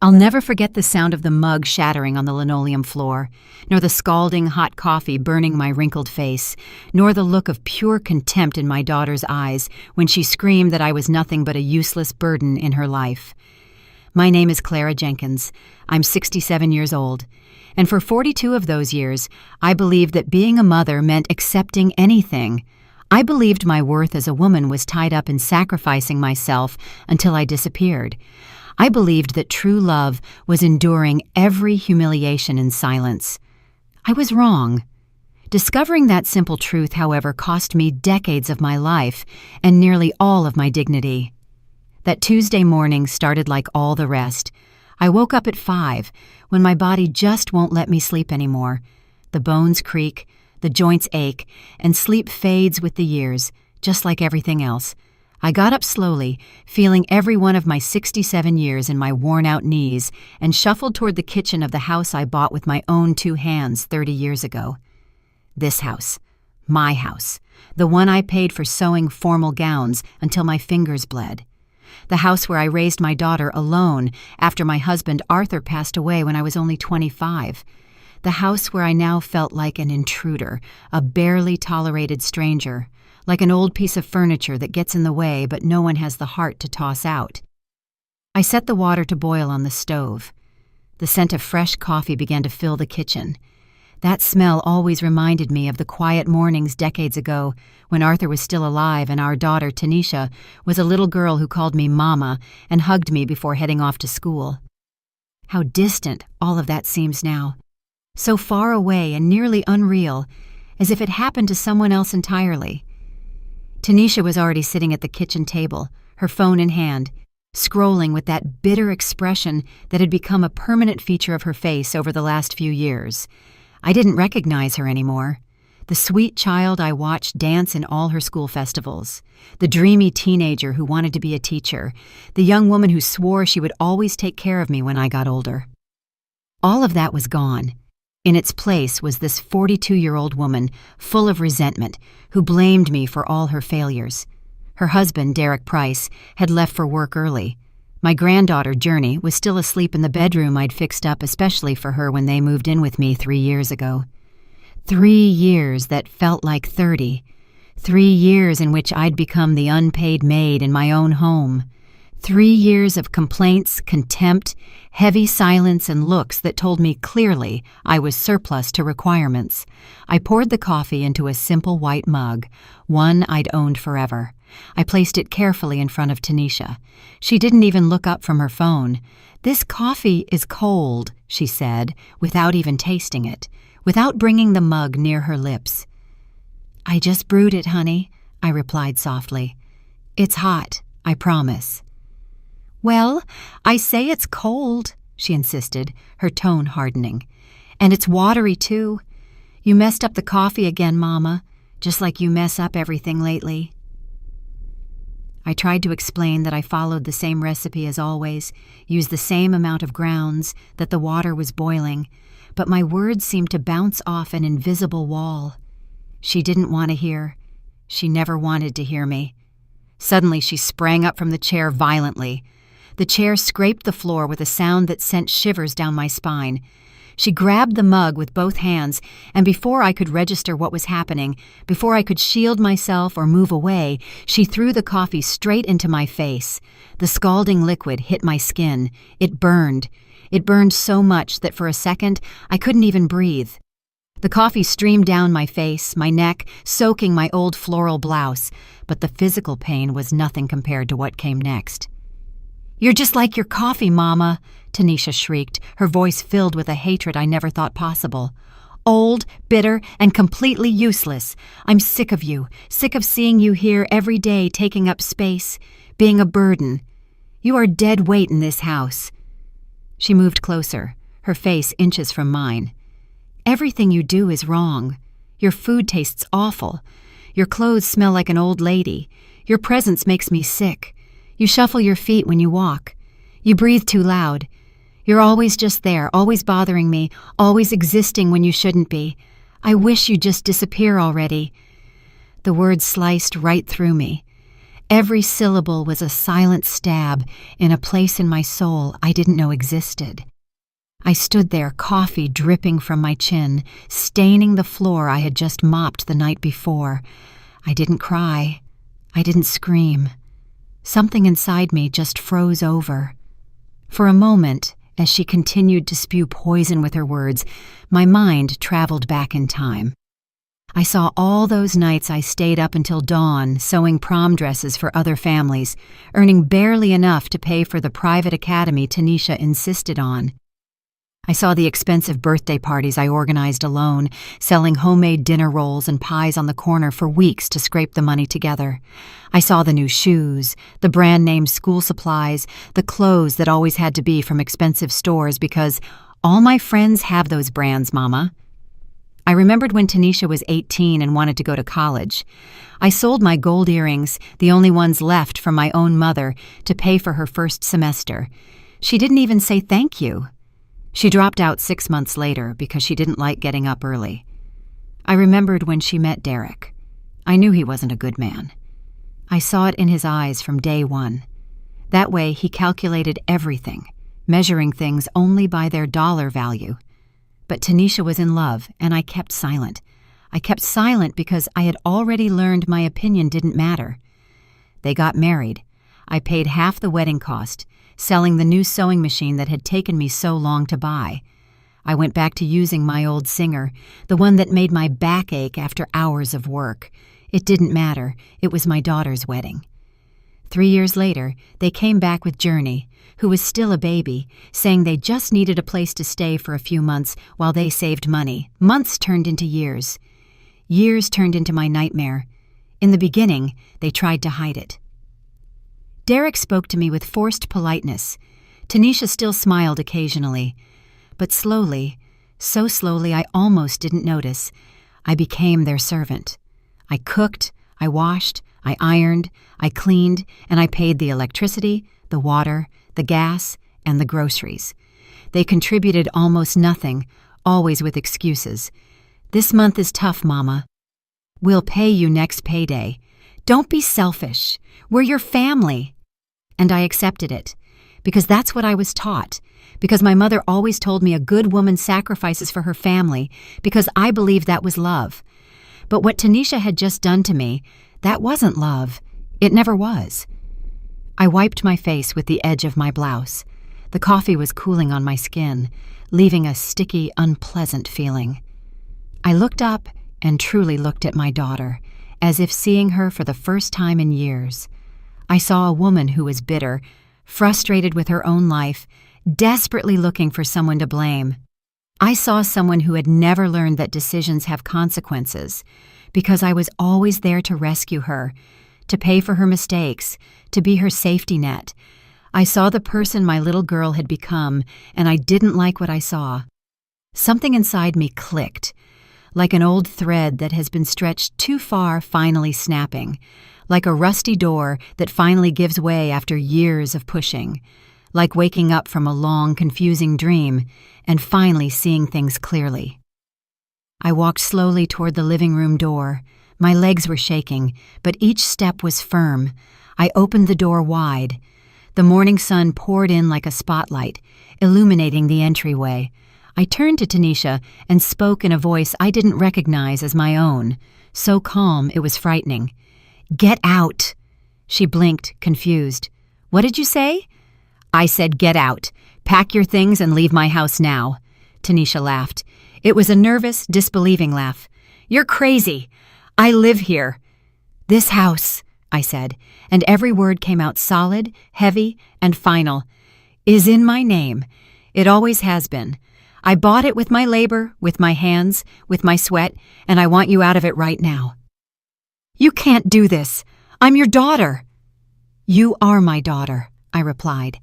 I'll never forget the sound of the mug shattering on the linoleum floor, nor the scalding hot coffee burning my wrinkled face, nor the look of pure contempt in my daughter's eyes when she screamed that I was nothing but a useless burden in her life. My name is Clara Jenkins. I'm 67 years old, and for 42 of those years, I believed that being a mother meant accepting anything. I believed my worth as a woman was tied up in sacrificing myself until I disappeared. I believed that true love was enduring every humiliation in silence. I was wrong. Discovering that simple truth, however, cost me decades of my life and nearly all of my dignity. That Tuesday morning started like all the rest. I woke up at 5, when my body just won't let me sleep anymore. The bones creak, the joints ache, and sleep fades with the years, just like everything else. I got up slowly, feeling every one of my 67 years in my worn-out knees, and shuffled toward the kitchen of the house I bought with my own 2 hands 30 years ago. This house. My house. The one I paid for sewing formal gowns until my fingers bled. The house where I raised my daughter alone after my husband Arthur passed away when I was only 25. The house where I now felt like an intruder, a barely tolerated stranger, like an old piece of furniture that gets in the way but no one has the heart to toss out. I set the water to boil on the stove. The scent of fresh coffee began to fill the kitchen. That smell always reminded me of the quiet mornings decades ago when Arthur was still alive and our daughter, Tanisha, was a little girl who called me Mama and hugged me before heading off to school. How distant all of that seems now. So far away and nearly unreal, as if it happened to someone else entirely. Tanisha was already sitting at the kitchen table, her phone in hand, scrolling with that bitter expression that had become a permanent feature of her face over the last few years. I didn't recognize her anymore. The sweet child I watched dance in all her school festivals, the dreamy teenager who wanted to be a teacher, the young woman who swore she would always take care of me when I got older. All of that was gone. In its place was this 42-year-old woman, full of resentment, who blamed me for all her failures. Her husband, Derek Price, had left for work early. My granddaughter, Journey, was still asleep in the bedroom I'd fixed up especially for her when they moved in with me 3 years ago. 3 years that felt like 30. 3 years in which I'd become the unpaid maid in my own home. 3 years of complaints, contempt, heavy silence, and looks that told me clearly I was surplus to requirements. I poured the coffee into a simple white mug, one I'd owned forever. I placed it carefully in front of Tanisha. She didn't even look up from her phone. "This coffee is cold," she said, without even tasting it, without bringing the mug near her lips. "I just brewed it, honey," I replied softly. "It's hot, I promise." "Well, I say it's cold," she insisted, her tone hardening. "And it's watery, too. You messed up the coffee again, Mama, just like you mess up everything lately." I tried to explain that I followed the same recipe as always, used the same amount of grounds, that the water was boiling, but my words seemed to bounce off an invisible wall. She didn't want to hear. She never wanted to hear me. Suddenly she sprang up from the chair violently. The chair scraped the floor with a sound that sent shivers down my spine. She grabbed the mug with both hands, and before I could register what was happening, before I could shield myself or move away, she threw the coffee straight into my face. The scalding liquid hit my skin. It burned. It burned so much that for a second I couldn't even breathe. The coffee streamed down my face, my neck, soaking my old floral blouse, but the physical pain was nothing compared to what came next. "You're just like your coffee, Mama," Tanisha shrieked, her voice filled with a hatred I never thought possible. "Old, bitter, and completely useless. I'm sick of you, sick of seeing you here every day taking up space, being a burden. You are dead weight in this house." She moved closer, her face inches from mine. "Everything you do is wrong. Your food tastes awful. Your clothes smell like an old lady. Your presence makes me sick. You shuffle your feet when you walk. You breathe too loud. You're always just there, always bothering me, always existing when you shouldn't be. I wish you'd just disappear already." The words sliced right through me. Every syllable was a silent stab in a place in my soul I didn't know existed. I stood there, coffee dripping from my chin, staining the floor I had just mopped the night before. I didn't cry. I didn't scream. Something inside me just froze over. For a moment, as she continued to spew poison with her words, my mind traveled back in time. I saw all those nights I stayed up until dawn sewing prom dresses for other families, earning barely enough to pay for the private academy Tanisha insisted on. I saw the expensive birthday parties I organized alone, selling homemade dinner rolls and pies on the corner for weeks to scrape the money together. I saw the new shoes, the brand-name school supplies, the clothes that always had to be from expensive stores because all my friends have those brands, Mama. I remembered when Tanisha was 18 and wanted to go to college. I sold my gold earrings, the only ones left from my own mother, to pay for her first semester. She didn't even say thank you. She dropped out 6 months later because she didn't like getting up early. I remembered when she met Derek. I knew he wasn't a good man. I saw it in his eyes from day one. That way he calculated everything, measuring things only by their dollar value. But Tanisha was in love, and I kept silent. I kept silent because I had already learned my opinion didn't matter. They got married. I paid half the wedding cost, selling the new sewing machine that had taken me so long to buy. I went back to using my old Singer, the one that made my back ache after hours of work. It didn't matter. It was my daughter's wedding. 3 years later, they came back with Journey, who was still a baby, saying they just needed a place to stay for a few months while they saved money. Months turned into years. Years turned into my nightmare. In the beginning, they tried to hide it. Derek spoke to me with forced politeness. Tanisha still smiled occasionally. But slowly, so slowly I almost didn't notice, I became their servant. I cooked, I washed, I ironed, I cleaned, and I paid the electricity, the water, the gas, and the groceries. They contributed almost nothing, always with excuses. "This month is tough, Mama. We'll pay you next payday. Don't be selfish. We're your family." And I accepted it, because that's what I was taught, because my mother always told me a good woman sacrifices for her family, because I believed that was love. But what Tanisha had just done to me, that wasn't love. It never was. I wiped my face with the edge of my blouse. The coffee was cooling on my skin, leaving a sticky, unpleasant feeling. I looked up and truly looked at my daughter, as if seeing her for the first time in years. I saw a woman who was bitter, frustrated with her own life, desperately looking for someone to blame. I saw someone who had never learned that decisions have consequences, because I was always there to rescue her, to pay for her mistakes, to be her safety net. I saw the person my little girl had become, and I didn't like what I saw. Something inside me clicked, like an old thread that has been stretched too far finally snapping, like a rusty door that finally gives way after years of pushing, like waking up from a long, confusing dream and finally seeing things clearly. I walked slowly toward the living room door. My legs were shaking, but each step was firm. I opened the door wide. The morning sun poured in like a spotlight, illuminating the entryway. I turned to Tanisha and spoke in a voice I didn't recognize as my own, so calm it was frightening. "Get out!" She blinked, confused. "What did you say?" "I said get out. Pack your things and leave my house now." Tanisha laughed. It was a nervous, disbelieving laugh. "You're crazy. I live here." "This house," I said, and every word came out solid, heavy, and final, "is in my name. It always has been. I bought it with my labor, with my hands, with my sweat, and I want you out of it right now." "You can't do this. I'm your daughter." "You are my daughter," I replied.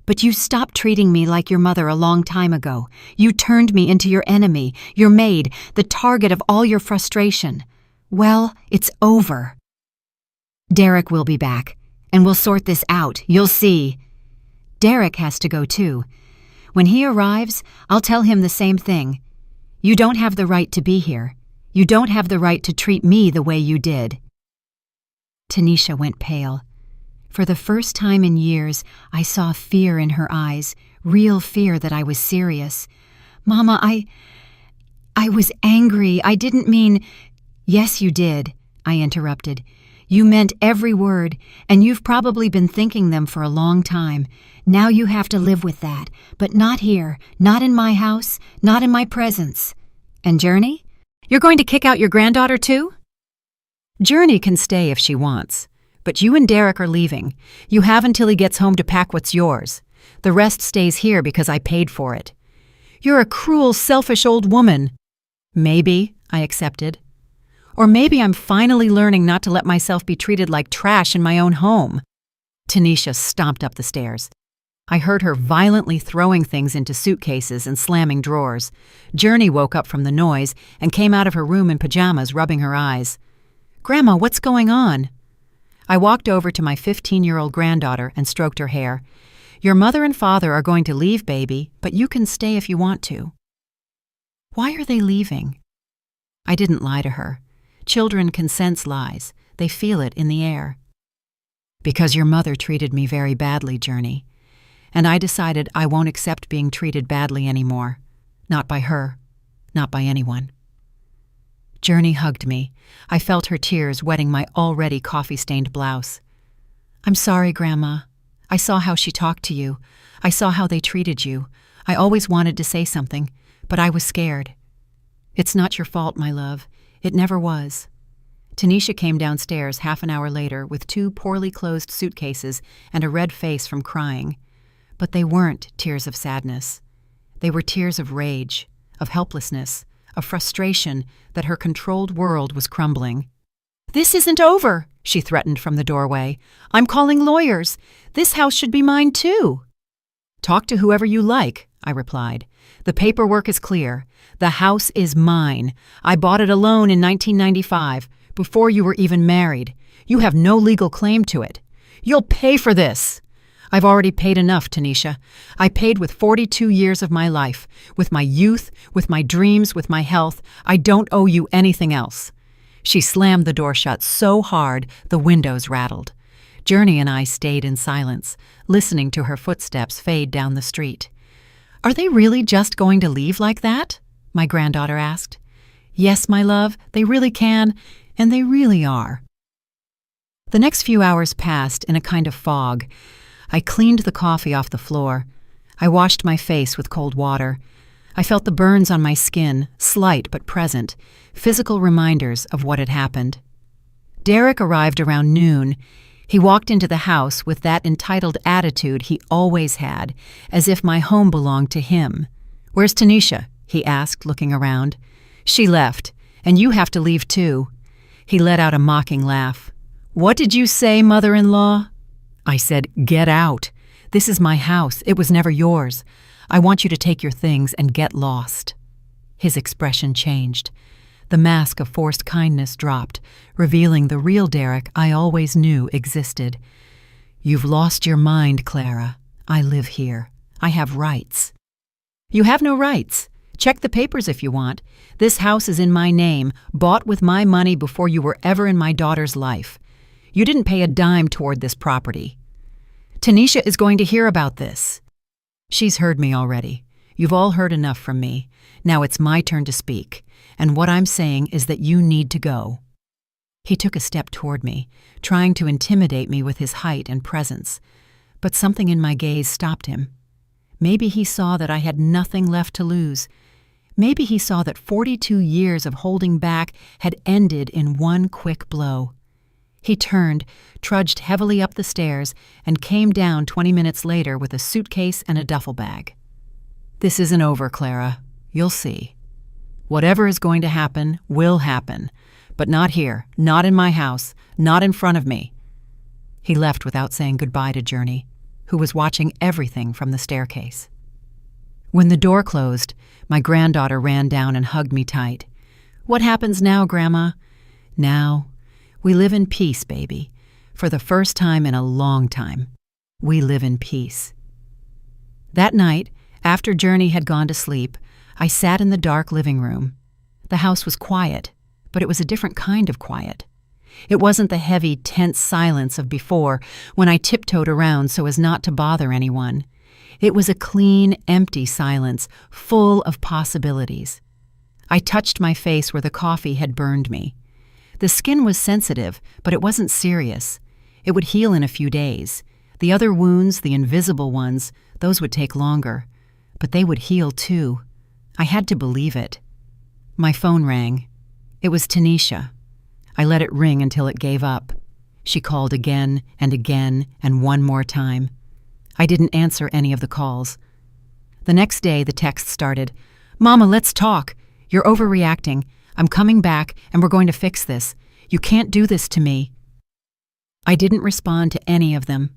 "But you stopped treating me like your mother a long time ago. You turned me into your enemy, your maid, the target of all your frustration. Well, it's over." "Derek will be back, and we'll sort this out. You'll see." "Derek has to go too. When he arrives, I'll tell him the same thing. You don't have the right to be here. You don't have the right to treat me the way you did." Tanisha went pale. For the first time in years, I saw fear in her eyes, real fear that I was serious. "Mama, I was angry. I didn't mean—" "Yes, you did," I interrupted. "You meant every word, and you've probably been thinking them for a long time. Now you have to live with that, but not here, not in my house, not in my presence." "And Journey? You're going to kick out your granddaughter too?" "Journey can stay if she wants, but you and Derek are leaving. You have until he gets home to pack what's yours. The rest stays here because I paid for it." "You're a cruel, selfish old woman." "Maybe," I accepted. "Or maybe I'm finally learning not to let myself be treated like trash in my own home." Tanisha stomped up the stairs. I heard her violently throwing things into suitcases and slamming drawers. Journey woke up from the noise and came out of her room in pajamas, rubbing her eyes. "Grandma, what's going on?" I walked over to my 15-year-old granddaughter and stroked her hair. "Your mother and father are going to leave, baby, but you can stay if you want to." "Why are they leaving?" I didn't lie to her. Children can sense lies. They feel it in the air. "Because your mother treated me very badly, Journey. And I decided I won't accept being treated badly anymore. Not by her. Not by anyone." Journey hugged me. I felt her tears wetting my already coffee-stained blouse. "I'm sorry, Grandma. I saw how she talked to you. I saw how they treated you. I always wanted to say something, but I was scared." "It's not your fault, my love. It never was." Tanisha came downstairs half an hour later with 2 poorly closed suitcases and a red face from crying. But they weren't tears of sadness. They were tears of rage, of helplessness, of frustration that her controlled world was crumbling. "This isn't over," she threatened from the doorway. "I'm calling lawyers. This house should be mine too." "Talk to whoever you like," I replied. "The paperwork is clear. The house is mine. I bought it alone in 1995, before you were even married. You have no legal claim to it. You'll pay for this." "I've already paid enough, Tanisha. I paid with 42 years of my life, with my youth, with my dreams, with my health. I don't owe you anything else." She slammed the door shut so hard the windows rattled. Journey and I stayed in silence, listening to her footsteps fade down the street. "Are they really just going to leave like that?" my granddaughter asked. "Yes, my love, they really can, and they really are." The next few hours passed in a kind of fog. I cleaned the coffee off the floor. I washed my face with cold water. I felt the burns on my skin, slight but present, physical reminders of what had happened. Derek arrived around noon. He walked into the house with that entitled attitude he always had, as if my home belonged to him. "Where's Tanisha?" he asked, looking around. "She left, and you have to leave too." He let out a mocking laugh. "What did you say, mother-in-law?" I said, "Get out. This is my house. It was never yours. I want you to take your things and get lost." His expression changed. The mask of forced kindness dropped, revealing the real Derek I always knew existed. "You've lost your mind, Clara. I live here. I have rights." "You have no rights. Check the papers if you want. This house is in my name, bought with my money before you were ever in my daughter's life. You didn't pay a dime toward this property." "Tanisha is going to hear about this." "She's heard me already. You've all heard enough from me. Now it's my turn to speak, and what I'm saying is that you need to go." He took a step toward me, trying to intimidate me with his height and presence, but something in my gaze stopped him. Maybe he saw that I had nothing left to lose. Maybe he saw that 42 years of holding back had ended in one quick blow. He turned, trudged heavily up the stairs, and came down 20 minutes later with a suitcase and a duffel bag. "This isn't over, Clara. You'll see. Whatever is going to happen will happen, but not here, not in my house, not in front of me." He left without saying goodbye to Journey, who was watching everything from the staircase. When the door closed, my granddaughter ran down and hugged me tight. "What happens now, Grandma?" "Now, we live in peace, baby. For the first time in a long time, we live in peace." That night, after Journey had gone to sleep, I sat in the dark living room. The house was quiet, but it was a different kind of quiet. It wasn't the heavy, tense silence of before, when I tiptoed around so as not to bother anyone. It was a clean, empty silence, full of possibilities. I touched my face where the coffee had burned me. The skin was sensitive, but it wasn't serious. It would heal in a few days. The other wounds, the invisible ones, those would take longer. But they would heal too. I had to believe it. My phone rang. It was Tanisha. I let it ring until it gave up. She called again and again and one more time. I didn't answer any of the calls. The next day, the text started, "Mama, let's talk. You're overreacting. I'm coming back, and we're going to fix this. You can't do this to me." I didn't respond to any of them.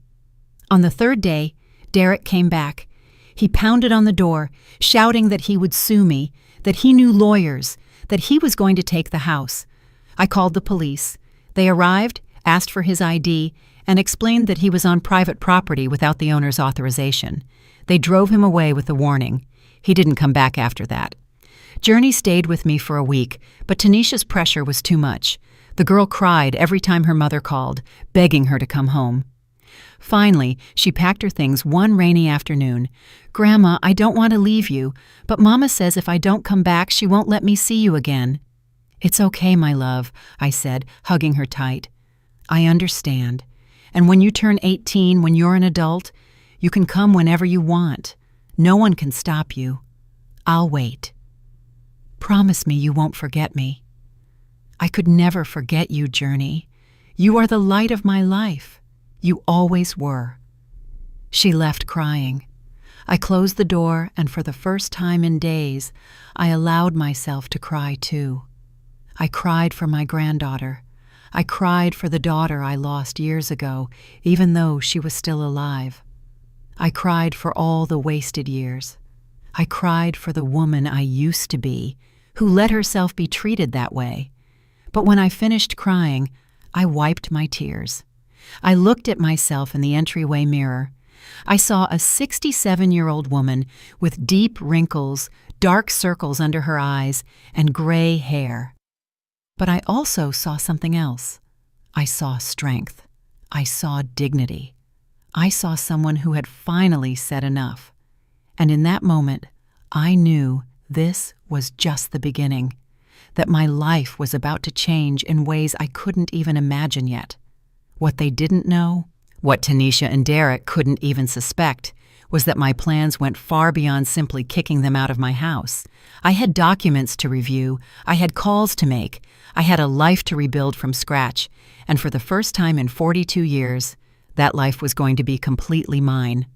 On the third day, Derek came back. He pounded on the door, shouting that he would sue me, that he knew lawyers, that he was going to take the house. I called the police. They arrived, asked for his ID, and explained that he was on private property without the owner's authorization. They drove him away with a warning. He didn't come back after that. Journey stayed with me for a week, but Tanisha's pressure was too much. The girl cried every time her mother called, begging her to come home. Finally, she packed her things one rainy afternoon. "Grandma, I don't want to leave you, but Mama says if I don't come back, she won't let me see you again." "It's okay, my love," I said, hugging her tight. "I understand. And when you turn 18, when you're an adult, you can come whenever you want. No one can stop you. I'll wait. Promise me you won't forget me." "I could never forget you, Journey. You are the light of my life. You always were." She left crying. I closed the door, and for the first time in days, I allowed myself to cry too. I cried for my granddaughter. I cried for the daughter I lost years ago, even though she was still alive. I cried for all the wasted years. I cried for the woman I used to be, who let herself be treated that way. But when I finished crying, I wiped my tears. I looked at myself in the entryway mirror. I saw a 67-year-old woman with deep wrinkles, dark circles under her eyes, and gray hair. But I also saw something else. I saw strength. I saw dignity. I saw someone who had finally said enough. And in that moment, I knew this was just the beginning, that my life was about to change in ways I couldn't even imagine yet. What they didn't know, what Tanisha and Derek couldn't even suspect, was that my plans went far beyond simply kicking them out of my house. I had documents to review, I had calls to make, I had a life to rebuild from scratch, and for the first time in 42 years, that life was going to be completely mine.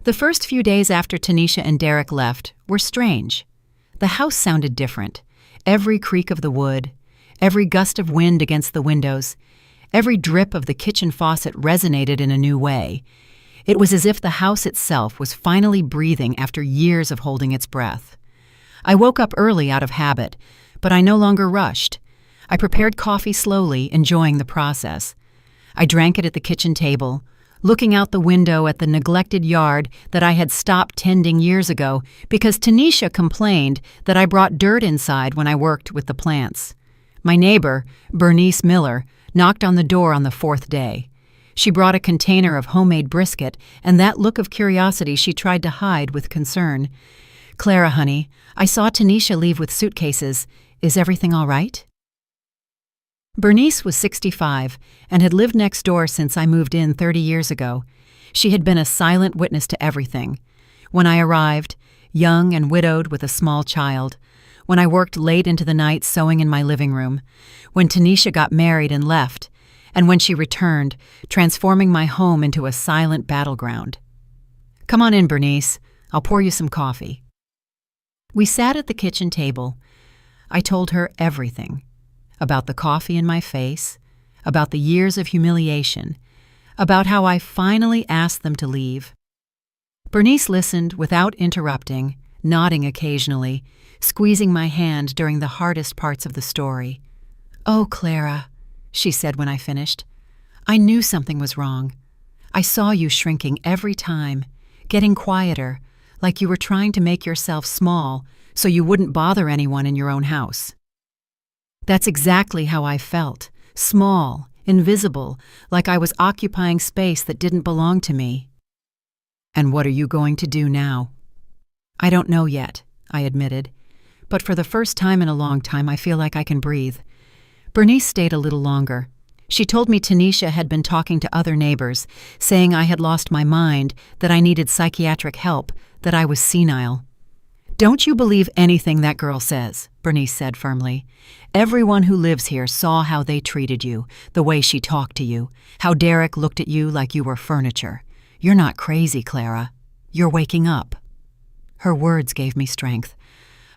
The first few days after Tanisha and Derek left were strange. The house sounded different. Every creak of the wood, every gust of wind against the windows, every drip of the kitchen faucet resonated in a new way. It was as if the house itself was finally breathing after years of holding its breath. I woke up early out of habit, but I no longer rushed. I prepared coffee slowly, enjoying the process. I drank it at the kitchen table, looking out the window at the neglected yard that I had stopped tending years ago because Tanisha complained that I brought dirt inside when I worked with the plants. My neighbor, Bernice Miller, knocked on the door on the fourth day. She brought a container of homemade brisket, and that look of curiosity she tried to hide with concern. "Clara, honey, I saw Tanisha leave with suitcases. Is everything all right?" Bernice was 65 and had lived next door since I moved in 30 years ago. She had been a silent witness to everything. When I arrived, young and widowed with a small child, when I worked late into the night sewing in my living room, when Tanisha got married and left, and when she returned, transforming my home into a silent battleground. "Come on in, Bernice. I'll pour you some coffee." We sat at the kitchen table. I told her everything. About the coffee in my face, about the years of humiliation, about how I finally asked them to leave. Bernice listened without interrupting, nodding occasionally, squeezing my hand during the hardest parts of the story. "Oh, Clara," she said when I finished, "I knew something was wrong. I saw you shrinking every time, getting quieter, like you were trying to make yourself small so you wouldn't bother anyone in your own house. That's exactly how I felt, small, invisible, like I was occupying space that didn't belong to me. "And what are you going to do now?" "I don't know yet," I admitted. "But for the first time in a long time, I feel like I can breathe." Bernice stayed a little longer. She told me Tanisha had been talking to other neighbors, saying I had lost my mind, that I needed psychiatric help, that I was senile. "Don't you believe anything that girl says," Bernice said firmly. "Everyone who lives here saw how they treated you, the way she talked to you, how Derek looked at you like you were furniture. You're not crazy, Clara. You're waking up." Her words gave me strength.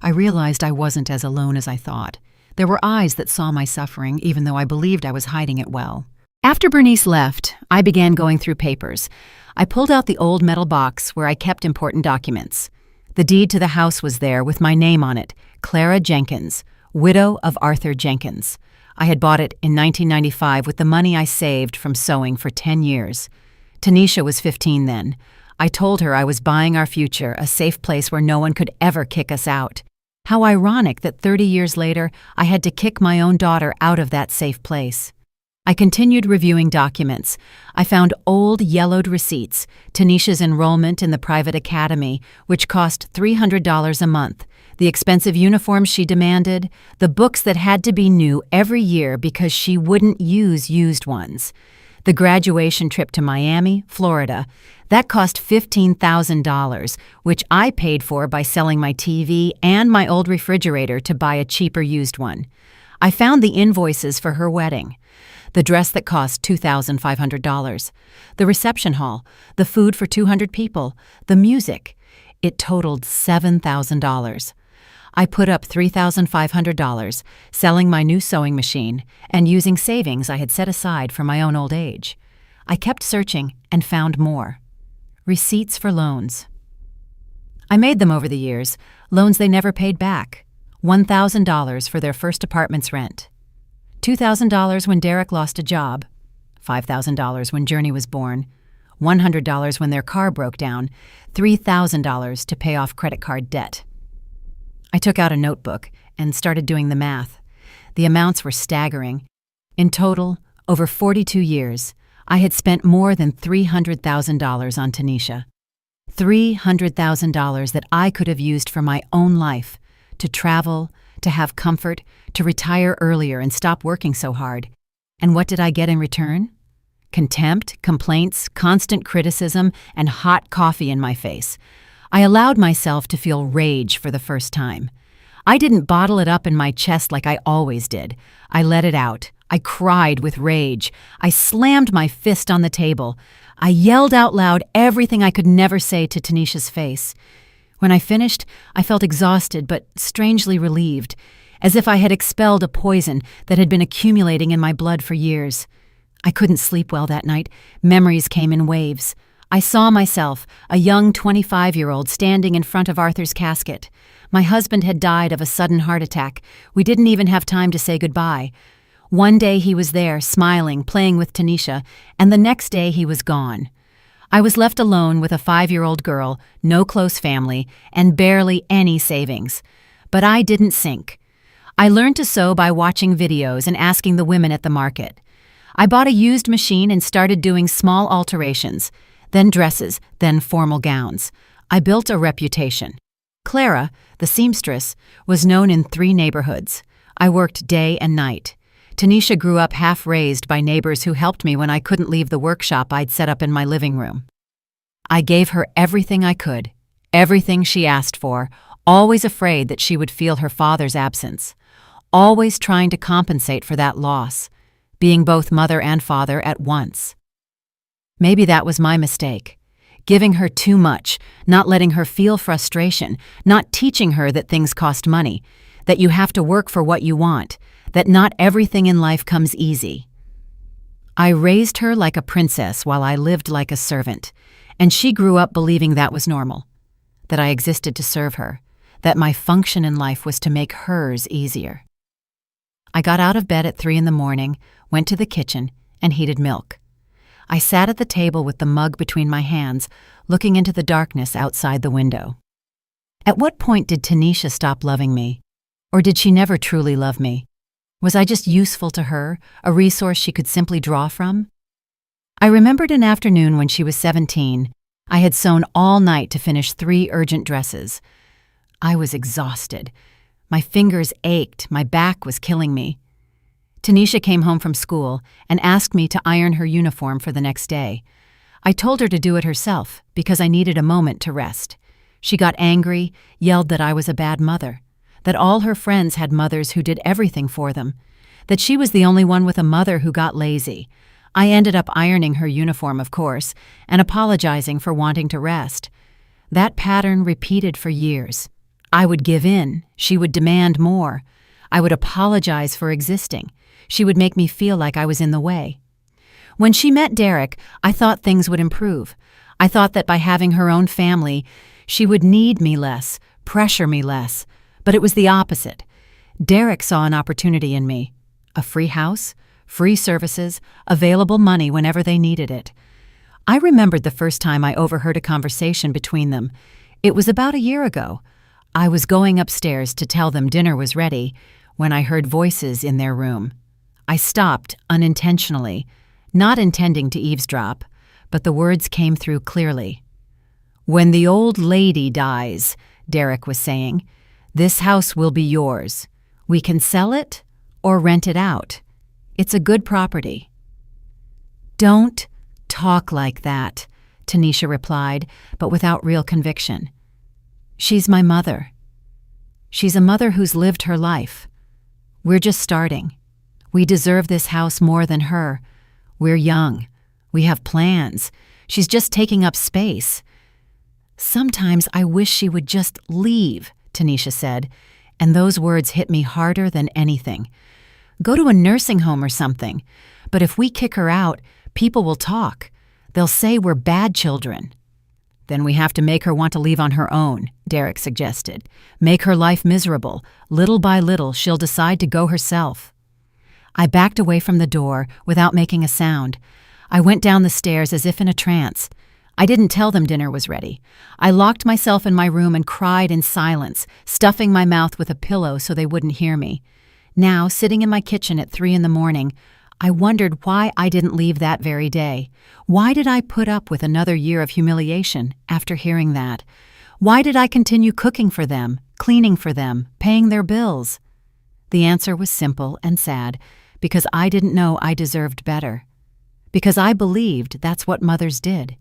I realized I wasn't as alone as I thought. There were eyes that saw my suffering, even though I believed I was hiding it well. After Bernice left, I began going through papers. I pulled out the old metal box where I kept important documents. The deed to the house was there with my name on it, Clara Jenkins, widow of Arthur Jenkins. I had bought it in 1995 with the money I saved from sewing for 10 years. Tanisha was 15 then. I told her I was buying our future, a safe place where no one could ever kick us out. How ironic that 30 years later, I had to kick my own daughter out of that safe place. I continued reviewing documents. I found old yellowed receipts, Tanisha's enrollment in the private academy, which cost $300 a month, the expensive uniforms she demanded, the books that had to be new every year because she wouldn't use used ones. The graduation trip to Miami, Florida, that cost $15,000, which I paid for by selling my TV and my old refrigerator to buy a cheaper used one. I found the invoices for her wedding. The dress that cost $2,500, the reception hall, the food for 200 people, the music. It totaled $7,000. I put up $3,500, selling my new sewing machine and using savings I had set aside for my own old age. I kept searching and found more. Receipts for loans. I made them over the years, loans they never paid back. $1,000 for their first apartment's rent. $2,000 when Derek lost a job. $5,000 when Journey was born. $100 when their car broke down. $3,000 to pay off credit card debt. I took out a notebook and started doing the math. The amounts were staggering. In total, over 42 years, I had spent more than $300,000 on Tanisha. $300,000 that I could have used for my own life, to travel, to have comfort, to retire earlier and stop working so hard. And what did I get in return? Contempt, complaints, constant criticism, and hot coffee in my face. I allowed myself to feel rage for the first time. I didn't bottle it up in my chest like I always did. I let it out. I cried with rage. I slammed my fist on the table. I yelled out loud everything I could never say to Tanisha's face. When I finished, I felt exhausted but strangely relieved, as if I had expelled a poison that had been accumulating in my blood for years. I couldn't sleep well that night. Memories came in waves. I saw myself, a young 25-year-old, standing in front of Arthur's casket. My husband had died of a sudden heart attack. We didn't even have time to say goodbye. One day he was there, smiling, playing with Tanisha, and the next day he was gone. I was left alone with a 5-year-old girl, no close family, and barely any savings. But I didn't sink. I learned to sew by watching videos and asking the women at the market. I bought a used machine and started doing small alterations, then dresses, then formal gowns. I built a reputation. Clara, the seamstress, was known in 3 neighborhoods. I worked day and night. Tanisha grew up half-raised by neighbors who helped me when I couldn't leave the workshop I'd set up in my living room. I gave her everything I could, everything she asked for, always afraid that she would feel her father's absence, always trying to compensate for that loss, being both mother and father at once. Maybe that was my mistake, giving her too much, not letting her feel frustration, not teaching her that things cost money, that you have to work for what you want, that not everything in life comes easy. I raised her like a princess while I lived like a servant, and she grew up believing that was normal, that I existed to serve her, that my function in life was to make hers easier. I got out of bed at 3 a.m, went to the kitchen, and heated milk. I sat at the table with the mug between my hands, looking into the darkness outside the window. At what point did Tanisha stop loving me? Or did she never truly love me? Was I just useful to her, a resource she could simply draw from? I remembered an afternoon when she was 17. I had sewn all night to finish 3 urgent dresses. I was exhausted. My fingers ached, my back was killing me. Tanisha came home from school and asked me to iron her uniform for the next day. I told her to do it herself because I needed a moment to rest. She got angry, yelled that I was a bad mother, that all her friends had mothers who did everything for them, that she was the only one with a mother who got lazy. I ended up ironing her uniform, of course, and apologizing for wanting to rest. That pattern repeated for years. I would give in. She would demand more. I would apologize for existing. She would make me feel like I was in the way. When she met Derek, I thought things would improve. I thought that by having her own family, she would need me less, pressure me less. But it was the opposite. Derek saw an opportunity in me. A free house, free services, available money whenever they needed it. I remembered the first time I overheard a conversation between them. It was about a year ago. I was going upstairs to tell them dinner was ready when I heard voices in their room. I stopped unintentionally, not intending to eavesdrop, but the words came through clearly. "When the old lady dies," Derek was saying, "this house will be yours. We can sell it or rent it out. It's a good property." "Don't talk like that," Tanisha replied, but without real conviction. "She's my mother. She's a mother who's lived her life. We're just starting. We deserve this house more than her. We're young. We have plans. She's just taking up space." "Sometimes I wish she would just leave," Tanisha said, and those words hit me harder than anything. "Go to a nursing home or something. But if we kick her out, people will talk. They'll say we're bad children." "Then we have to make her want to leave on her own," Derek suggested. "Make her life miserable. Little by little, she'll decide to go herself." I backed away from the door without making a sound. I went down the stairs as if in a trance. I didn't tell them dinner was ready. I locked myself in my room and cried in silence, stuffing my mouth with a pillow so they wouldn't hear me. Now, sitting in my kitchen at 3 a.m, I wondered why I didn't leave that very day. Why did I put up with another year of humiliation after hearing that? Why did I continue cooking for them, cleaning for them, paying their bills? The answer was simple and sad, because I didn't know I deserved better. Because I believed that's what mothers did.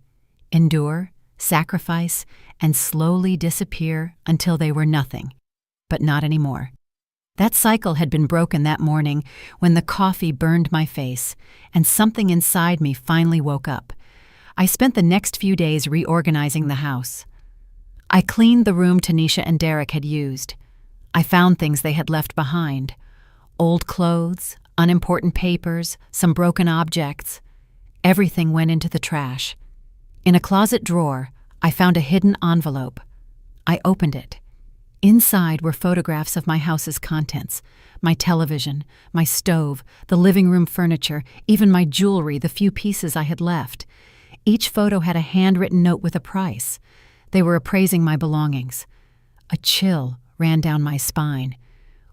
Endure, sacrifice, and slowly disappear until they were nothing. But not anymore. That cycle had been broken that morning when the coffee burned my face, and something inside me finally woke up. I spent the next few days reorganizing the house. I cleaned the room Tanisha and Derek had used. I found things they had left behind. Old clothes, unimportant papers, some broken objects. Everything went into the trash. In a closet drawer, I found a hidden envelope. I opened it. Inside were photographs of my house's contents, my television, my stove, the living room furniture, even my jewelry, the few pieces I had left. Each photo had a handwritten note with a price. They were appraising my belongings. A chill ran down my spine.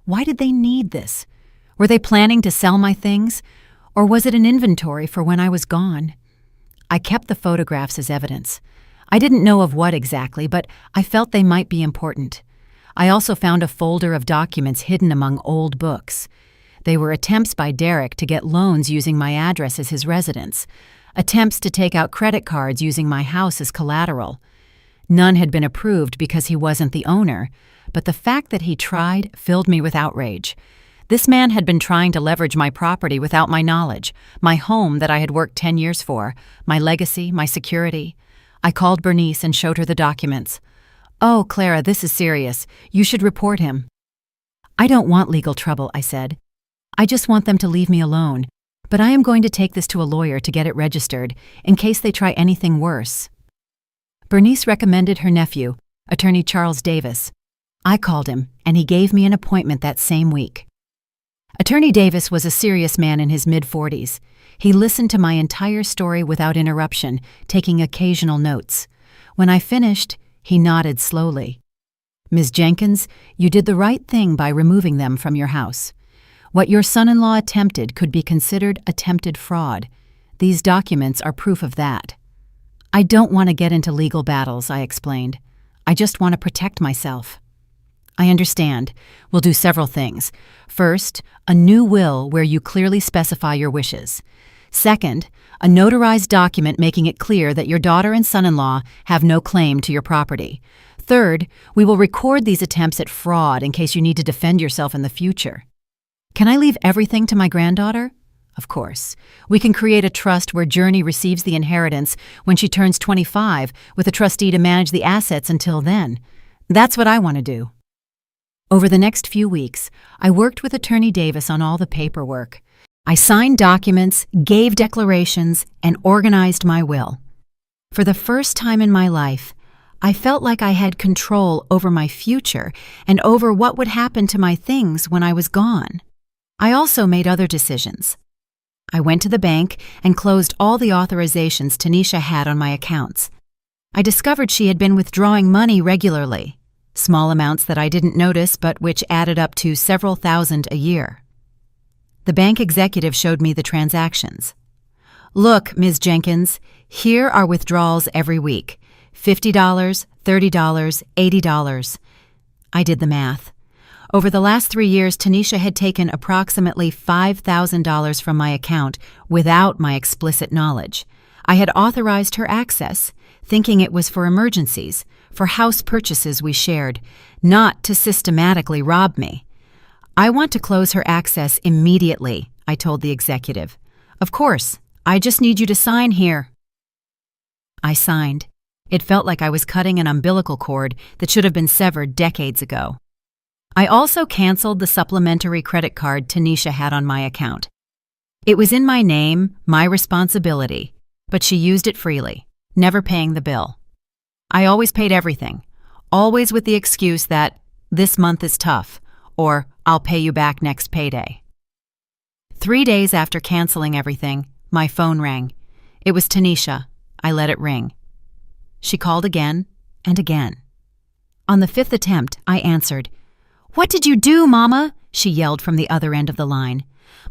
Why did they need this? Were they planning to sell my things? Or was it an inventory for when I was gone? I kept the photographs as evidence. I didn't know of what exactly, but I felt they might be important. I also found a folder of documents hidden among old books. They were attempts by Derek to get loans using my address as his residence, attempts to take out credit cards using my house as collateral. None had been approved because he wasn't the owner, but the fact that he tried filled me with outrage. This man had been trying to leverage my property without my knowledge, my home that I had worked 10 years for, my legacy, my security. I called Bernice and showed her the documents. "Oh, Clara, this is serious. You should report him." "I don't want legal trouble," I said. "I just want them to leave me alone. But I am going to take this to a lawyer to get it registered, in case they try anything worse." Bernice recommended her nephew, Attorney Charles Davis. I called him, and he gave me an appointment that same week. Attorney Davis was a serious man in his mid-40s. He listened to my entire story without interruption, taking occasional notes. When I finished, he nodded slowly. "Ms. Jenkins, you did the right thing by removing them from your house. What your son-in-law attempted could be considered attempted fraud. These documents are proof of that. I don't want to get into legal battles, I explained. I just want to protect myself. I understand. We'll do several things. First, a new will where you clearly specify your wishes. Second, a notarized document making it clear that your daughter and son-in-law have no claim to your property. Third, we will record these attempts at fraud in case you need to defend yourself in the future. Can I leave everything to my granddaughter? Of course. We can create a trust where Journey receives the inheritance when she turns 25, with a trustee to manage the assets until then. That's what I want to do. Over the next few weeks, I worked with Attorney Davis on all the paperwork. I signed documents, gave declarations, and organized my will. For the first time in my life, I felt like I had control over my future and over what would happen to my things when I was gone. I also made other decisions. I went to the bank and closed all the authorizations Tanisha had on my accounts. I discovered she had been withdrawing money regularly, small amounts that I didn't notice but which added up to several thousand a year. The bank executive showed me the transactions. Look, Ms. Jenkins, here are withdrawals every week. $50, $30, $80. I did the math. Over the last 3 years, Tanisha had taken approximately $5,000 from my account without my explicit knowledge. I had authorized her access, thinking it was for emergencies, for house purchases we shared, not to systematically rob me. I want to close her access immediately, I told the executive. Of course, I just need you to sign here. I signed. It felt like I was cutting an umbilical cord that should have been severed decades ago. I also canceled the supplementary credit card Tanisha had on my account. It was in my name, my responsibility, but she used it freely, never paying the bill. I always paid everything, always with the excuse that this month is tough, or I'll pay you back next payday. 3 days after canceling everything, my phone rang. It was Tanisha. I let it ring. She called again and again. On the 5th attempt, I answered. "What did you do, Mama?" she yelled from the other end of the line.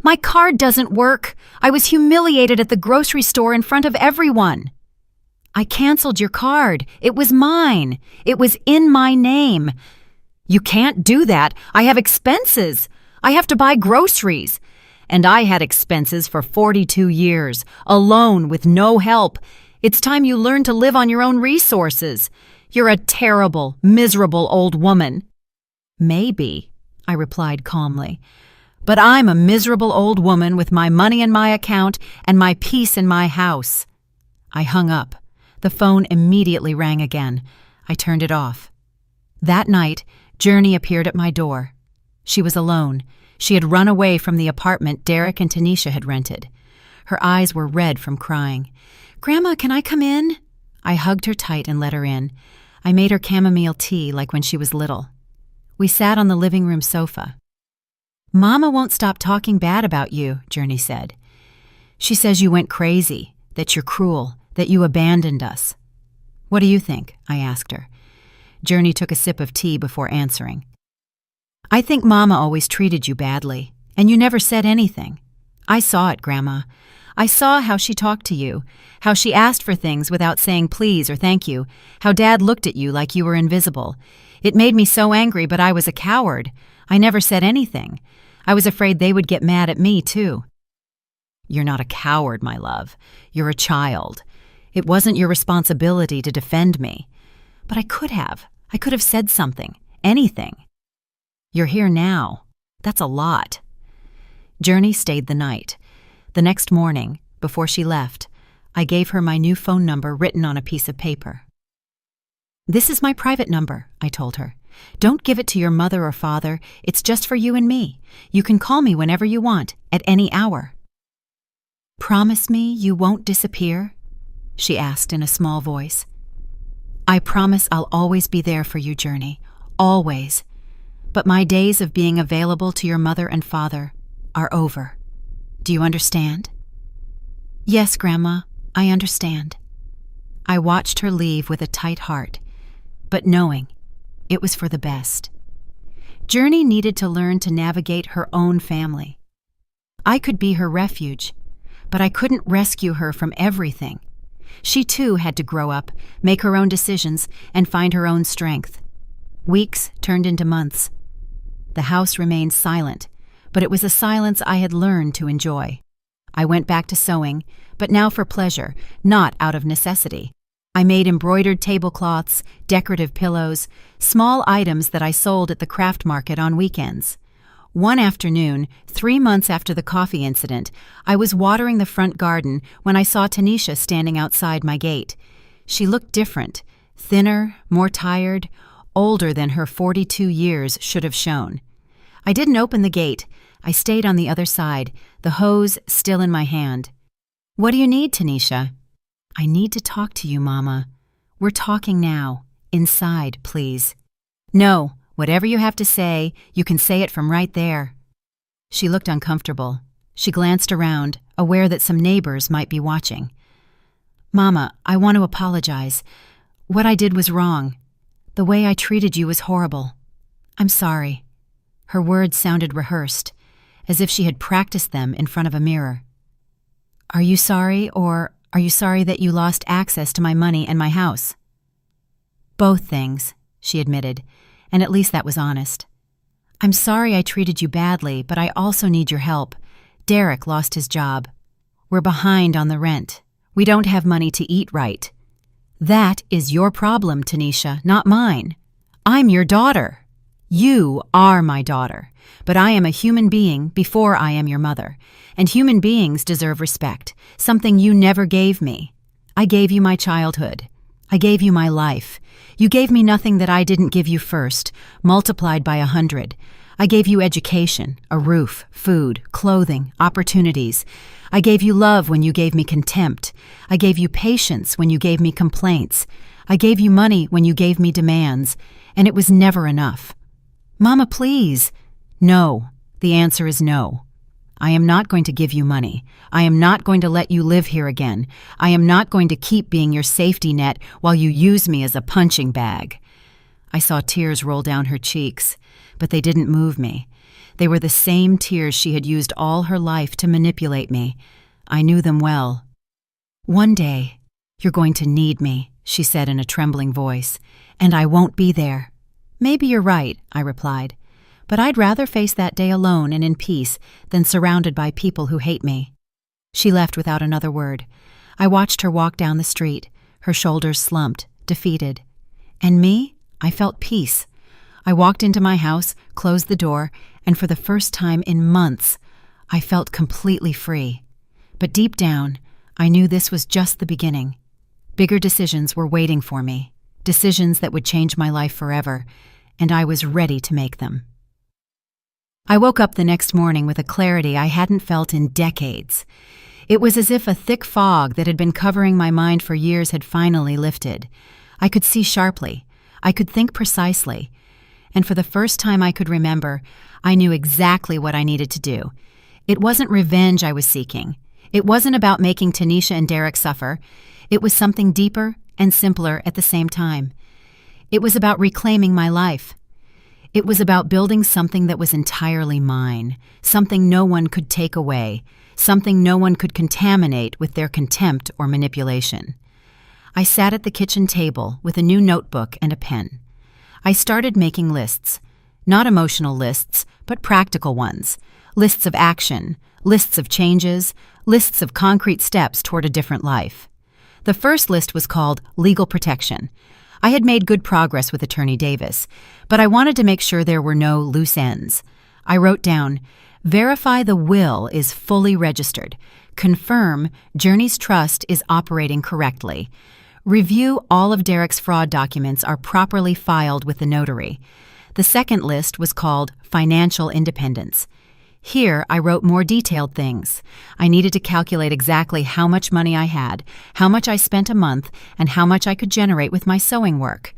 "My card doesn't work. I was humiliated at the grocery store in front of everyone." "I canceled your card. It was mine. It was in my name." "You can't do that. I have expenses. I have to buy groceries. And I had expenses for 42 years, alone with no help. It's time you learn to live on your own resources. You're a terrible, miserable old woman." "Maybe," I replied calmly, "but I'm a miserable old woman with my money in my account and my peace in my house." I hung up. The phone immediately rang again. I turned it off. That night, Journey appeared at my door. She was alone. She had run away from the apartment Derek and Tanisha had rented. Her eyes were red from crying. "Grandma, can I come in?" I hugged her tight and let her in. I made her chamomile tea like when she was little. We sat on the living room sofa. "Mama won't stop talking bad about you," Journey said. "She says you went crazy, that you're cruel, that you abandoned us." "What do you think?" I asked her. Journey took a sip of tea before answering. "I think Mama always treated you badly, and you never said anything. I saw it, Grandma. I saw how she talked to you, how she asked for things without saying please or thank you, how Dad looked at you like you were invisible. It made me so angry, but I was a coward. I never said anything. I was afraid they would get mad at me, too." "You're not a coward, my love. You're a child. It wasn't your responsibility to defend me. But I could have. I could have said something. Anything. You're here now. That's a lot." Journey stayed the night. The next morning, before she left, I gave her my new phone number written on a piece of paper. "This is my private number," I told her. "Don't give it to your mother or father. It's just for you and me. You can call me whenever you want, at any hour." "Promise me you won't disappear?" she asked in a small voice. "I promise I'll always be there for you, Journey. Always. But my days of being available to your mother and father are over. Do you understand?" "Yes, Grandma, I understand." I watched her leave with a tight heart, but knowing it was for the best. Journey needed to learn to navigate her own family. I could be her refuge, but I couldn't rescue her from everything. She too had to grow up, make her own decisions, and find her own strength. Weeks turned into months. The house remained silent, but it was a silence I had learned to enjoy. I went back to sewing, but now for pleasure, not out of necessity. I made embroidered tablecloths, decorative pillows, small items that I sold at the craft market on weekends. One afternoon, 3 months after the coffee incident, I was watering the front garden when I saw Tanisha standing outside my gate. She looked different, thinner, more tired, older than her 42 years should have shown. I didn't open the gate. I stayed on the other side, the hose still in my hand. "What do you need, Tanisha?" "I need to talk to you, Mama." "We're talking now. Inside, please." "No, whatever you have to say, you can say it from right there." She looked uncomfortable. She glanced around, aware that some neighbors might be watching. "Mama, I want to apologize. What I did was wrong. The way I treated you was horrible. I'm sorry." Her words sounded rehearsed, as if she had practiced them in front of a mirror. "Are you sorry, or are you sorry that you lost access to my money and my house?" "Both things," she admitted, and at least that was honest. "I'm sorry I treated you badly, but I also need your help. Derek lost his job. We're behind on the rent. We don't have money to eat right." "That is your problem, Tanisha, not mine. I'm your daughter. You are my daughter, but I am a human being before I am your mother, and human beings deserve respect, something you never gave me. I gave you my childhood. I gave you my life. You gave me nothing that I didn't give you first, multiplied by 100. I gave you education, a roof, food, clothing, opportunities. I gave you love when you gave me contempt. I gave you patience when you gave me complaints. I gave you money when you gave me demands, and it was never enough." "Mama, please." "No. The answer is no. I am not going to give you money. I am not going to let you live here again. I am not going to keep being your safety net while you use me as a punching bag." I saw tears roll down her cheeks, but they didn't move me. They were the same tears she had used all her life to manipulate me. I knew them well. "One day, you're going to need me," she said in a trembling voice, "and I won't be there." "Maybe you're right," I replied, "but I'd rather face that day alone and in peace than surrounded by people who hate me." She left without another word. I watched her walk down the street, her shoulders slumped, defeated. And me? I felt peace. I walked into my house, closed the door, and for the first time in months, I felt completely free. But deep down, I knew this was just the beginning. Bigger decisions were waiting for me, decisions that would change my life forever, and I was ready to make them. I woke up the next morning with a clarity I hadn't felt in decades. It was as if a thick fog that had been covering my mind for years had finally lifted. I could see sharply. I could think precisely. And for the first time I could remember, I knew exactly what I needed to do. It wasn't revenge I was seeking. It wasn't about making Tanisha and Derek suffer. It was something deeper and simpler at the same time. It was about reclaiming my life. It was about building something that was entirely mine, something no one could take away, something no one could contaminate with their contempt or manipulation. I sat at the kitchen table with a new notebook and a pen. I started making lists, not emotional lists, but practical ones, lists of action, lists of changes, lists of concrete steps toward a different life. The first list was called Legal Protection. I had made good progress with Attorney Davis, but I wanted to make sure there were no loose ends. I wrote down, verify the will is fully registered. Confirm Journey's trust is operating correctly. Review all of Derek's fraud documents are properly filed with the notary. The second list was called Financial Independence. Here, I wrote more detailed things. I needed to calculate exactly how much money I had, how much I spent a month, and how much I could generate with my sewing work.